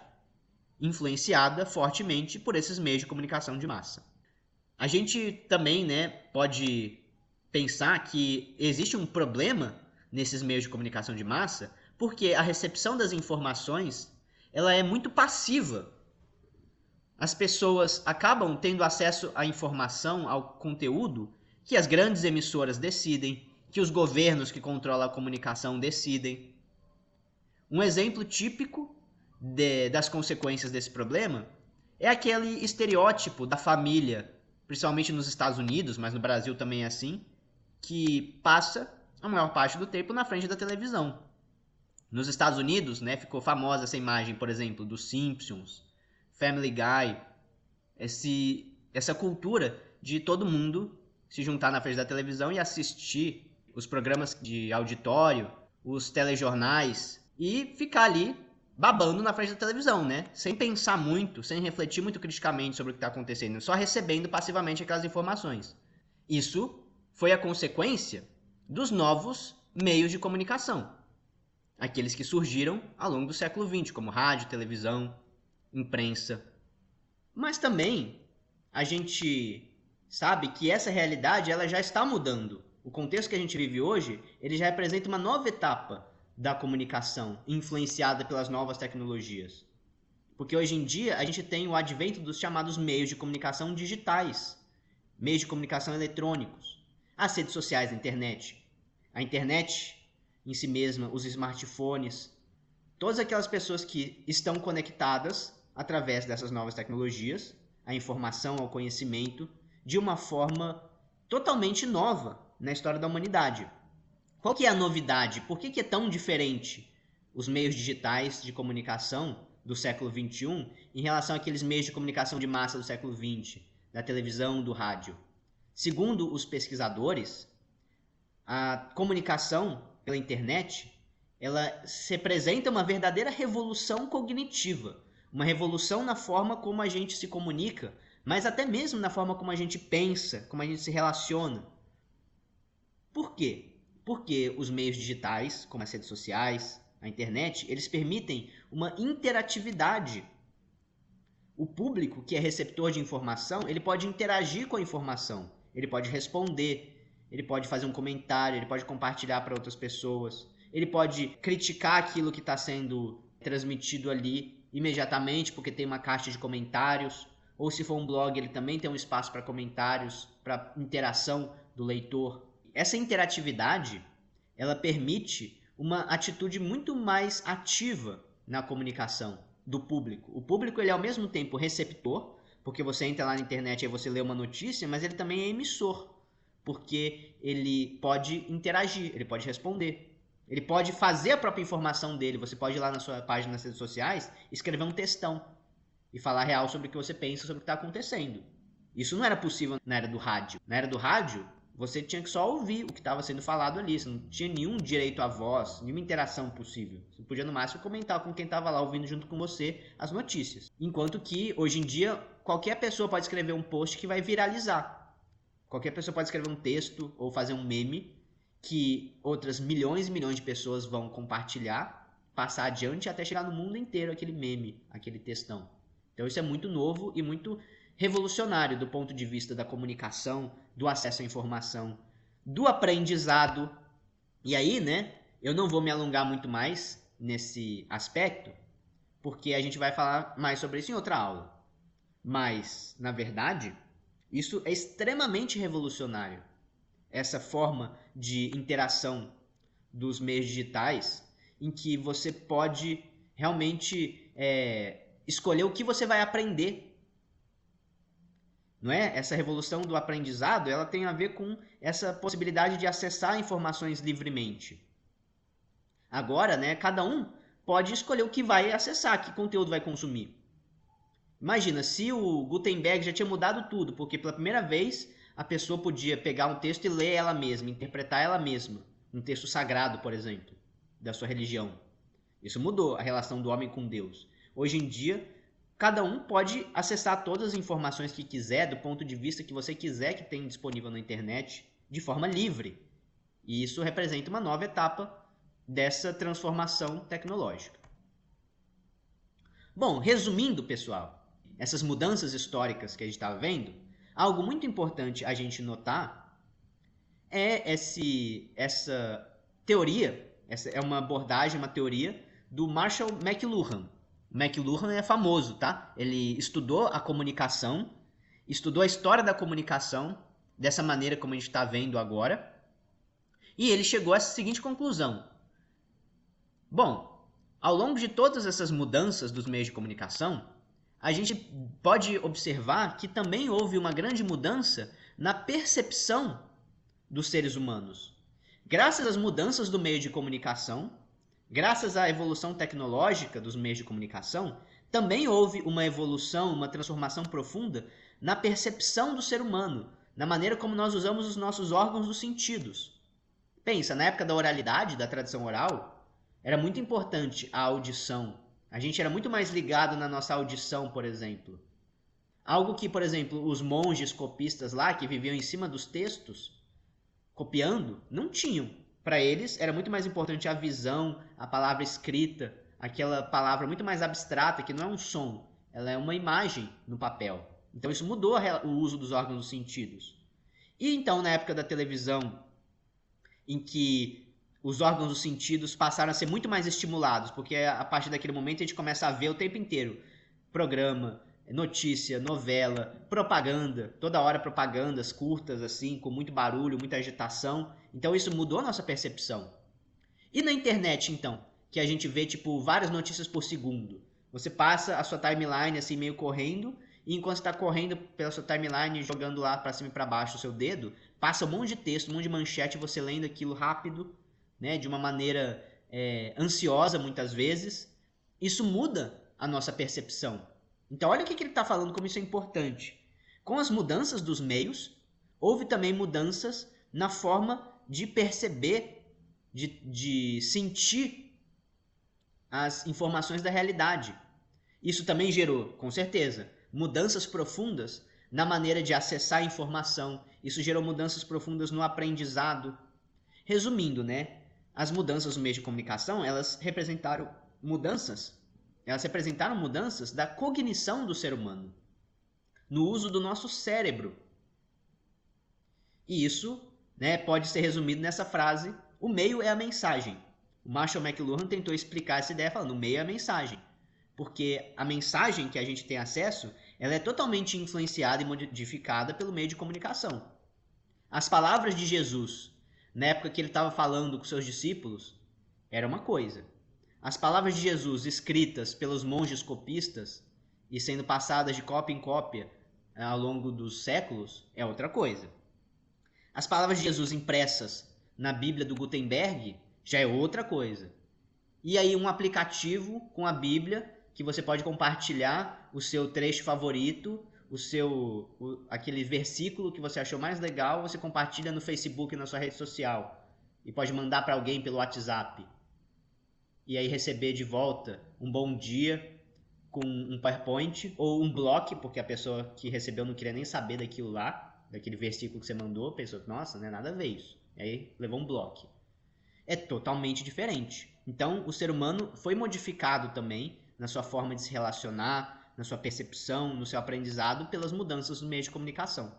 influenciada fortemente por esses meios de comunicação de massa. A gente também, né, pode pensar que existe um problema nesses meios de comunicação de massa, porque a recepção das informações ela é muito passiva. As pessoas acabam tendo acesso à informação, ao conteúdo que as grandes emissoras decidem, que os governos que controlam a comunicação decidem. Um exemplo típico das consequências desse problema é aquele estereótipo da família, principalmente nos Estados Unidos, mas no Brasil também é assim, que passa a maior parte do tempo na frente da televisão. Nos Estados Unidos, né, ficou famosa essa imagem, por exemplo, dos Simpsons, Family Guy, essa cultura de todo mundo se juntar na frente da televisão e assistir os programas de auditório, os telejornais e ficar ali babando na frente da televisão, né? Sem pensar muito, sem refletir muito criticamente sobre o que está acontecendo, só recebendo passivamente aquelas informações. Isso foi a consequência dos novos meios de comunicação. Aqueles que surgiram ao longo do século XX, como rádio, televisão, imprensa. Mas também a gente sabe que essa realidade ela já está mudando. O contexto que a gente vive hoje, ele já representa uma nova etapa da comunicação, influenciada pelas novas tecnologias. Porque hoje em dia a gente tem o advento dos chamados meios de comunicação digitais, meios de comunicação eletrônicos, as redes sociais, a internet em si mesma, os smartphones, todas aquelas pessoas que estão conectadas através dessas novas tecnologias, a informação, ao conhecimento, de uma forma totalmente nova na história da humanidade. Qual que é a novidade? Por que é tão diferente os meios digitais de comunicação do século XXI em relação àqueles meios de comunicação de massa do século XX, da televisão, do rádio? Segundo os pesquisadores, a comunicação pela internet, ela representa uma verdadeira revolução cognitiva, uma revolução na forma como a gente se comunica, mas até mesmo na forma como a gente pensa, como a gente se relaciona. Por quê? Porque os meios digitais, como as redes sociais, a internet, eles permitem uma interatividade. O público que é receptor de informação, ele pode interagir com a informação, ele pode responder, ele pode fazer um comentário, ele pode compartilhar para outras pessoas, ele pode criticar aquilo que está sendo transmitido ali imediatamente, porque tem uma caixa de comentários, ou se for um blog, ele também tem um espaço para comentários, para interação do leitor. Essa interatividade, ela permite uma atitude muito mais ativa na comunicação do público. O público ele é ao mesmo tempo receptor, porque você entra lá na internet e você lê uma notícia, mas ele também é emissor, porque ele pode interagir, ele pode responder. Ele pode fazer a própria informação dele. Você pode ir lá na sua página nas redes sociais, escrever um textão e falar real sobre o que você pensa sobre o que está acontecendo. Isso não era possível na era do rádio. Na era do rádio, você tinha que só ouvir o que estava sendo falado ali. Você não tinha nenhum direito à voz, nenhuma interação possível. Você podia, no máximo, comentar com quem estava lá ouvindo junto com você as notícias. Enquanto que, hoje em dia, qualquer pessoa pode escrever um post que vai viralizar. Qualquer pessoa pode escrever um texto ou fazer um meme que outras milhões e milhões de pessoas vão compartilhar, passar adiante até chegar no mundo inteiro aquele meme, aquele textão. Então isso é muito novo e muito revolucionário do ponto de vista da comunicação, do acesso à informação, do aprendizado. E aí, né, eu não vou me alongar muito mais nesse aspecto, porque a gente vai falar mais sobre isso em outra aula. Mas, na verdade, isso é extremamente revolucionário. Essa forma de interação dos meios digitais, em que você pode realmente escolher o que você vai aprender. Não é? Essa revolução do aprendizado, ela tem a ver com essa possibilidade de acessar informações livremente. Agora, né, cada um pode escolher o que vai acessar, que conteúdo vai consumir. Imagina, se o Gutenberg já tinha mudado tudo, porque pela primeira vez a pessoa podia pegar um texto e ler ela mesma, interpretar ela mesma, um texto sagrado, por exemplo, da sua religião. Isso mudou a relação do homem com Deus. Hoje em dia, cada um pode acessar todas as informações que quiser, do ponto de vista que você quiser que tenha disponível na internet, de forma livre. E isso representa uma nova etapa dessa transformação tecnológica. Bom, resumindo, pessoal, essas mudanças históricas que a gente está vendo, algo muito importante a gente notar é essa teoria, essa é uma abordagem, uma teoria do Marshall McLuhan. McLuhan é famoso, tá? Ele estudou a comunicação, estudou a história da comunicação dessa maneira como a gente está vendo agora, e ele chegou a essa seguinte conclusão. Bom, Ao longo de todas essas mudanças dos meios de comunicação, a gente pode observar que também houve uma grande mudança na percepção dos seres humanos. Graças às mudanças do meio de comunicação, graças à evolução tecnológica dos meios de comunicação, também houve uma evolução, uma transformação profunda na percepção do ser humano, na maneira como nós usamos os nossos órgãos dos sentidos. Pensa, na época da oralidade, da tradição oral, era muito importante a audição. A gente era muito mais ligado na nossa audição, por exemplo. Algo que, por exemplo, os monges copistas lá, que viviam em cima dos textos, copiando, não tinham. Para eles, era muito mais importante a visão, a palavra escrita, aquela palavra muito mais abstrata, que não é um som, ela é uma imagem no papel. Então isso mudou o uso dos órgãos dos sentidos. E então, na época da televisão, em que os órgãos dos sentidos passaram a ser muito mais estimulados, porque a partir daquele momento a gente começa a ver o tempo inteiro programa, notícia, novela, propaganda, toda hora propagandas curtas assim, com muito barulho, muita agitação. Então isso mudou a nossa percepção. E na internet então, que a gente vê tipo várias notícias por segundo. Você passa a sua timeline assim meio correndo, e enquanto está correndo pela sua timeline, jogando lá para cima e para baixo o seu dedo, passa um monte de texto, um monte de manchete, você lendo aquilo rápido, né, de uma maneira ansiosa muitas vezes. Isso muda a nossa percepção. Então olha o que ele está falando, como isso é importante. Com as mudanças dos meios, houve também mudanças na forma de perceber, de sentir as informações da realidade. Isso também gerou, com certeza, mudanças profundas na maneira de acessar a informação. Isso gerou mudanças profundas no aprendizado. Resumindo, né? As mudanças no meio de comunicação, elas representaram mudanças da cognição do ser humano, no uso do nosso cérebro. E isso, né, pode ser resumido nessa frase: o meio é a mensagem. O Marshall McLuhan tentou explicar essa ideia falando: o meio é a mensagem. Porque a mensagem que a gente tem acesso, ela é totalmente influenciada e modificada pelo meio de comunicação. As palavras de Jesus, na época que ele estava falando com seus discípulos, era uma coisa. As palavras de Jesus escritas pelos monges copistas e sendo passadas de cópia em cópia ao longo dos séculos é outra coisa. As palavras de Jesus impressas na Bíblia do Gutenberg já é outra coisa. E aí um aplicativo com a Bíblia que você pode compartilhar o seu trecho favorito, aquele versículo que você achou mais legal, você compartilha no Facebook, na sua rede social, e pode mandar para alguém pelo WhatsApp. E aí receber de volta um bom dia com um PowerPoint ou um bloco, porque a pessoa que recebeu não queria nem saber daquilo lá, daquele versículo que você mandou, pensou, nossa, não é nada a ver isso. E aí levou um bloco. É totalmente diferente. Então o ser humano foi modificado também na sua forma de se relacionar, na sua percepção, no seu aprendizado, pelas mudanças no meio de comunicação.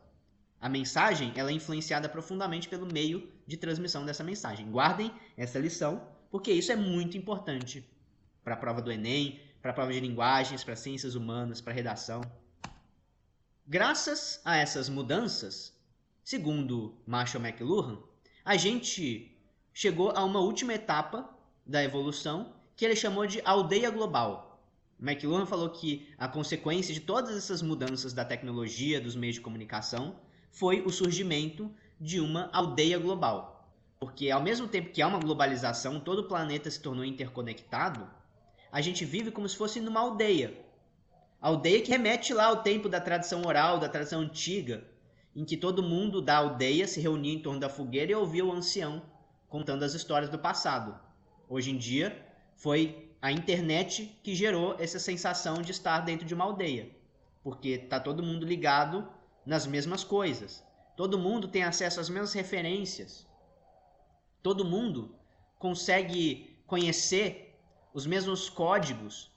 A mensagem ela é influenciada profundamente pelo meio de transmissão dessa mensagem. Guardem essa lição, porque isso é muito importante para a prova do Enem, para a prova de linguagens, para ciências humanas, para redação. Graças a essas mudanças, segundo Marshall McLuhan, a gente chegou a uma última etapa da evolução que ele chamou de aldeia global. McLuhan falou que a consequência de todas essas mudanças da tecnologia, dos meios de comunicação, foi o surgimento de uma aldeia global. Porque ao mesmo tempo que há uma globalização, todo o planeta se tornou interconectado, a gente vive como se fosse numa aldeia. Aldeia que remete lá ao tempo da tradição oral, da tradição antiga, em que todo mundo da aldeia se reunia em torno da fogueira e ouvia o ancião contando as histórias do passado. Hoje em dia, foi a internet que gerou essa sensação de estar dentro de uma aldeia, porque está todo mundo ligado nas mesmas coisas, todo mundo tem acesso às mesmas referências, todo mundo consegue conhecer os mesmos códigos.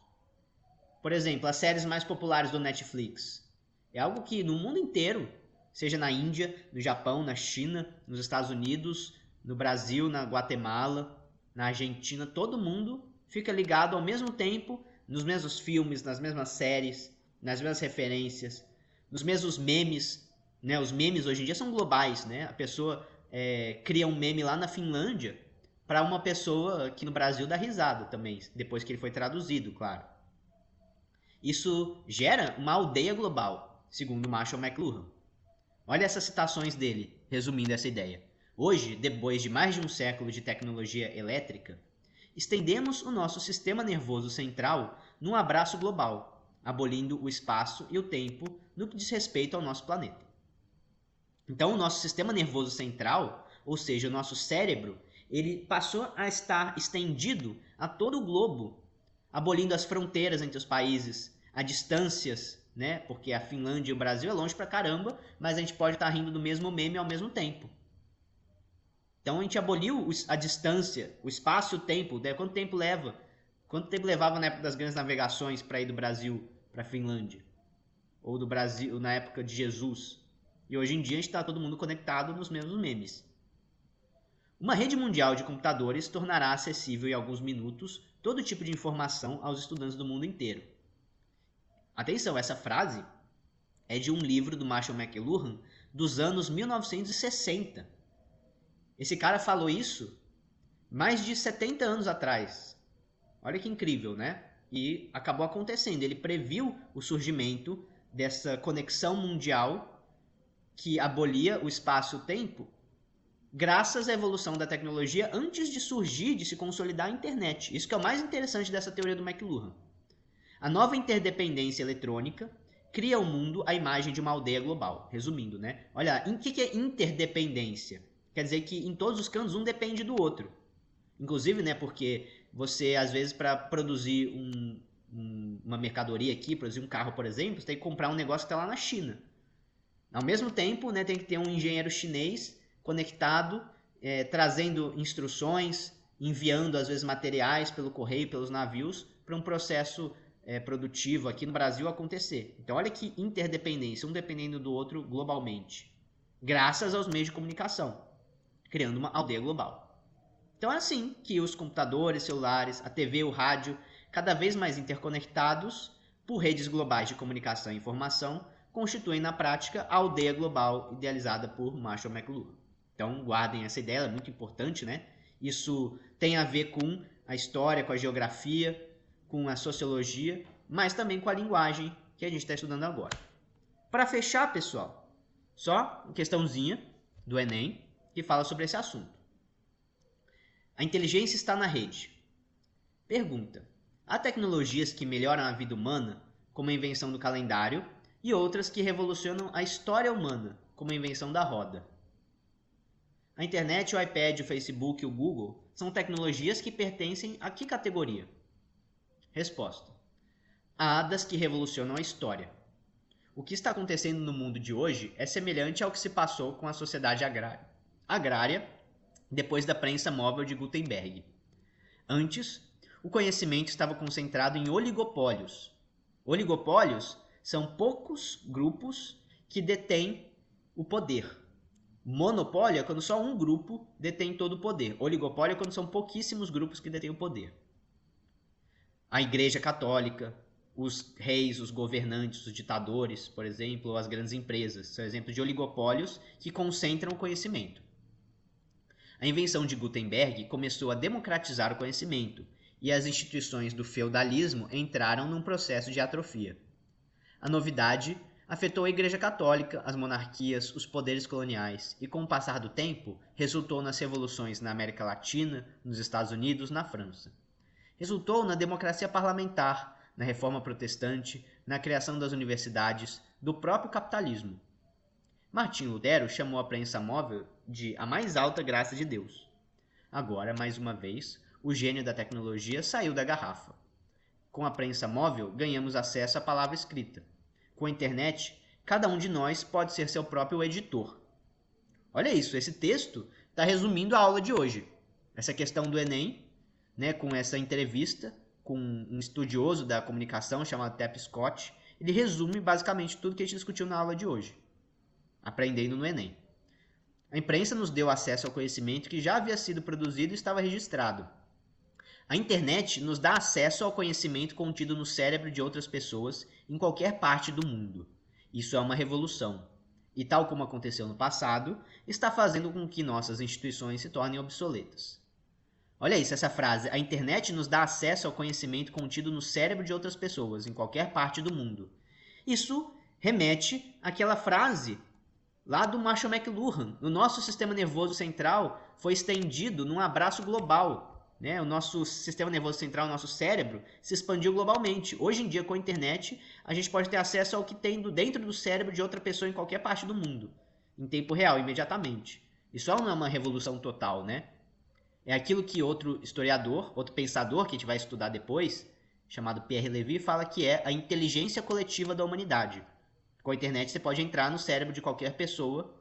Por exemplo, as séries mais populares do Netflix é algo que no mundo inteiro, seja na Índia, no Japão, na China, nos Estados Unidos, no Brasil, na Guatemala, na Argentina, todo mundo fica ligado ao mesmo tempo nos mesmos filmes, nas mesmas séries, nas mesmas referências, nos mesmos memes, né? Os memes hoje em dia são globais, né? A pessoa cria um meme lá na Finlândia para uma pessoa aqui no Brasil dar risada também, depois que ele foi traduzido, claro. Isso gera uma aldeia global, segundo Marshall McLuhan. Olha essas citações dele, resumindo essa ideia. Hoje, depois de mais de um século de tecnologia elétrica, estendemos o nosso sistema nervoso central num abraço global, abolindo o espaço e o tempo no que diz respeito ao nosso planeta. Então, o nosso sistema nervoso central, ou seja, o nosso cérebro, ele passou a estar estendido a todo o globo, abolindo as fronteiras entre os países, as distâncias, né? Porque a Finlândia e o Brasil é longe pra caramba, mas a gente pode estar rindo do mesmo meme ao mesmo tempo. Então a gente aboliu a distância, o espaço e o tempo. Quanto tempo leva? Quanto tempo levava na época das grandes navegações para ir do Brasil para a Finlândia? Ou do Brasil na época de Jesus? E hoje em dia a gente está todo mundo conectado nos mesmos memes. Uma rede mundial de computadores tornará acessível em alguns minutos todo tipo de informação aos estudantes do mundo inteiro. Atenção, essa frase é de um livro do Marshall McLuhan dos anos 1960. Esse cara falou isso mais de 70 anos atrás. Olha que incrível, né? E acabou acontecendo. Ele previu o surgimento dessa conexão mundial que abolia o espaço e o tempo graças à evolução da tecnologia antes de surgir, de se consolidar a internet. Isso que é o mais interessante dessa teoria do McLuhan. A nova interdependência eletrônica cria ao mundo a imagem de uma aldeia global. Resumindo, né? Olha, o que é interdependência? Quer dizer que em todos os cantos um depende do outro. Inclusive, né, porque você, às vezes, para produzir uma mercadoria aqui, produzir um carro, por exemplo, você tem que comprar um negócio que está lá na China. Ao mesmo tempo, né, tem que ter um engenheiro chinês conectado, trazendo instruções, enviando, às vezes, materiais pelo correio, pelos navios, para um processo produtivo aqui no Brasil acontecer. Então, olha que interdependência, um dependendo do outro globalmente, graças aos meios de comunicação, criando uma aldeia global. Então é assim que os computadores, celulares, a TV, o rádio, cada vez mais interconectados por redes globais de comunicação e informação, constituem na prática a aldeia global idealizada por Marshall McLuhan. Então guardem essa ideia, ela é muito importante, né? Isso tem a ver com a história, com a geografia, com a sociologia, mas também com a linguagem que a gente está estudando agora. Para fechar, pessoal, só uma questãozinha do Enem que fala sobre esse assunto. A inteligência está na rede. Pergunta: há tecnologias que melhoram a vida humana, como a invenção do calendário, e outras que revolucionam a história humana, como a invenção da roda? A internet, o iPad, o Facebook e o Google são tecnologias que pertencem a que categoria? Resposta: há das que revolucionam a história. O que está acontecendo no mundo de hoje é semelhante ao que se passou com a sociedade agrária depois da prensa móvel de Gutenberg. Antes, o conhecimento estava concentrado em oligopólios. Oligopólios são poucos grupos que detêm o poder. Monopólio é quando só um grupo detém todo o poder. Oligopólio é quando são pouquíssimos grupos que detêm o poder. A Igreja Católica, os reis, os governantes, os ditadores, por exemplo, ou as grandes empresas, são exemplos de oligopólios que concentram o conhecimento. A invenção de Gutenberg começou a democratizar o conhecimento e as instituições do feudalismo entraram num processo de atrofia. A novidade afetou a Igreja Católica, as monarquias, os poderes coloniais e, com o passar do tempo, resultou nas revoluções na América Latina, nos Estados Unidos, na França. Resultou na democracia parlamentar, na reforma protestante, na criação das universidades, do próprio capitalismo. Martinho Lutero chamou a prensa móvel de a mais alta graça de Deus. Agora, mais uma vez, o gênio da tecnologia saiu da garrafa. Com a prensa móvel, ganhamos acesso à palavra escrita. Com a internet, cada um de nós pode ser seu próprio editor. Olha isso, esse texto está resumindo a aula de hoje. Essa questão do Enem, né, com essa entrevista com um estudioso da comunicação chamado Tep Scott, ele resume basicamente tudo que a gente discutiu na aula de hoje, aprendendo no Enem. A imprensa nos deu acesso ao conhecimento que já havia sido produzido e estava registrado. A internet nos dá acesso ao conhecimento contido no cérebro de outras pessoas em qualquer parte do mundo. Isso é uma revolução. E tal como aconteceu no passado, está fazendo com que nossas instituições se tornem obsoletas. Olha isso, essa frase. A internet nos dá acesso ao conhecimento contido no cérebro de outras pessoas, em qualquer parte do mundo. Isso remete àquela frase lá do Marshall McLuhan. O nosso sistema nervoso central foi estendido num abraço global. Né? O nosso sistema nervoso central, o nosso cérebro, se expandiu globalmente. Hoje em dia, com a internet, a gente pode ter acesso ao que tem dentro do cérebro de outra pessoa em qualquer parte do mundo. Em tempo real, imediatamente. Isso não é uma revolução total, né? É aquilo que outro historiador, outro pensador que a gente vai estudar depois, chamado Pierre Levy, fala que é a inteligência coletiva da humanidade. Com a internet você pode entrar no cérebro de qualquer pessoa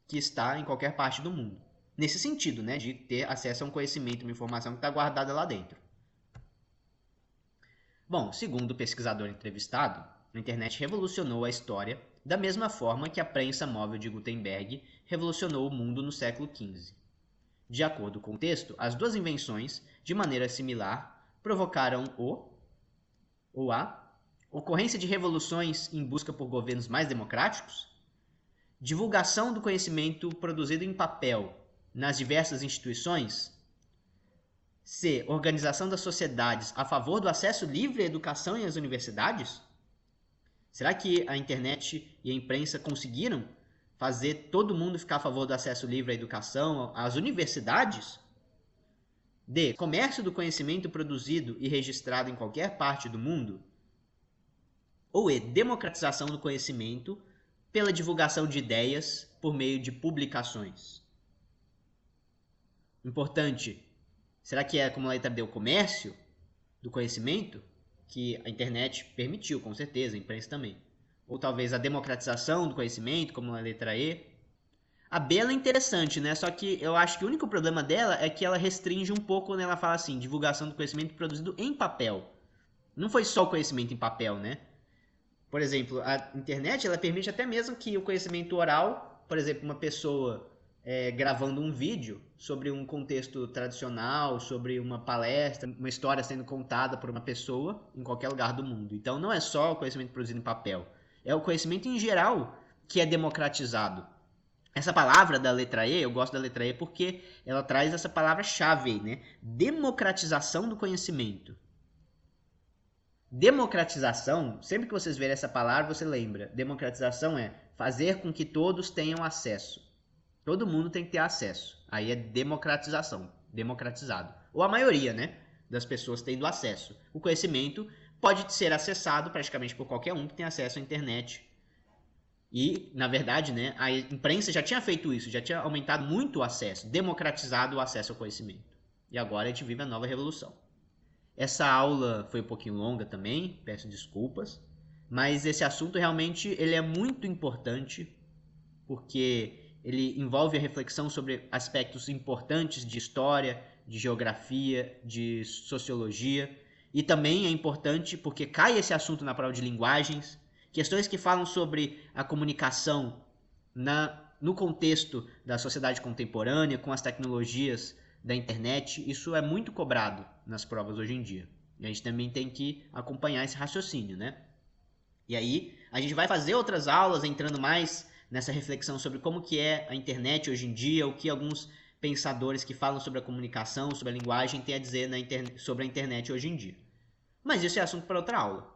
que está em qualquer parte do mundo. Nesse sentido, né, de ter acesso a um conhecimento, uma informação que está guardada lá dentro. Bom, segundo o pesquisador entrevistado, a internet revolucionou a história da mesma forma que a prensa móvel de Gutenberg revolucionou o mundo no século XV. De acordo com o texto, as duas invenções, de maneira similar, provocaram a ocorrência de revoluções em busca por governos mais democráticos, divulgação do conhecimento produzido em papel nas diversas instituições, c. organização das sociedades a favor do acesso livre à educação e às universidades. Será que a internet e a imprensa conseguiram fazer todo mundo ficar a favor do acesso livre à educação, às universidades? D. Comércio do conhecimento produzido e registrado em qualquer parte do mundo. Ou E. Democratização do conhecimento pela divulgação de ideias por meio de publicações. Importante. Será que é como a letra D, o comércio do conhecimento? Que a internet permitiu, com certeza, a imprensa também. Ou talvez a democratização do conhecimento, como a letra E. A B ela é interessante, né? Só que eu acho que o único problema dela é que ela restringe um pouco quando ela fala assim, divulgação do conhecimento produzido em papel. Não foi só o conhecimento em papel, né? Por exemplo, a internet ela permite até mesmo que o conhecimento oral, por exemplo, uma pessoa gravando um vídeo sobre um contexto tradicional, sobre uma palestra, uma história sendo contada por uma pessoa em qualquer lugar do mundo. Então não é só o conhecimento produzido em papel, é o conhecimento em geral que é democratizado. Essa palavra da letra E, eu gosto da letra E porque ela traz essa palavra-chave, né? Democratização do conhecimento. Democratização, sempre que vocês verem essa palavra, você lembra. Democratização é fazer com que todos tenham acesso. Todo mundo tem que ter acesso. Aí é democratização, democratizado. Ou a maioria, né, das pessoas tendo acesso. O conhecimento pode ser acessado praticamente por qualquer um que tem acesso à internet. E, na verdade, né, a imprensa já tinha feito isso, já tinha aumentado muito o acesso, democratizado o acesso ao conhecimento. E agora a gente vive a nova revolução. Essa aula foi um pouquinho longa também, peço desculpas, mas esse assunto realmente ele é muito importante porque ele envolve a reflexão sobre aspectos importantes de história, de geografia, de sociologia, e também é importante porque cai esse assunto na prova de linguagens, questões que falam sobre a comunicação no contexto da sociedade contemporânea, com as tecnologias da internet, isso é muito cobrado nas provas hoje em dia. E a gente também tem que acompanhar esse raciocínio, né? E aí, a gente vai fazer outras aulas entrando mais nessa reflexão sobre como que é a internet hoje em dia, o que alguns pensadores que falam sobre a comunicação, sobre a linguagem têm a dizer sobre a internet hoje em dia. Mas isso é assunto para outra aula.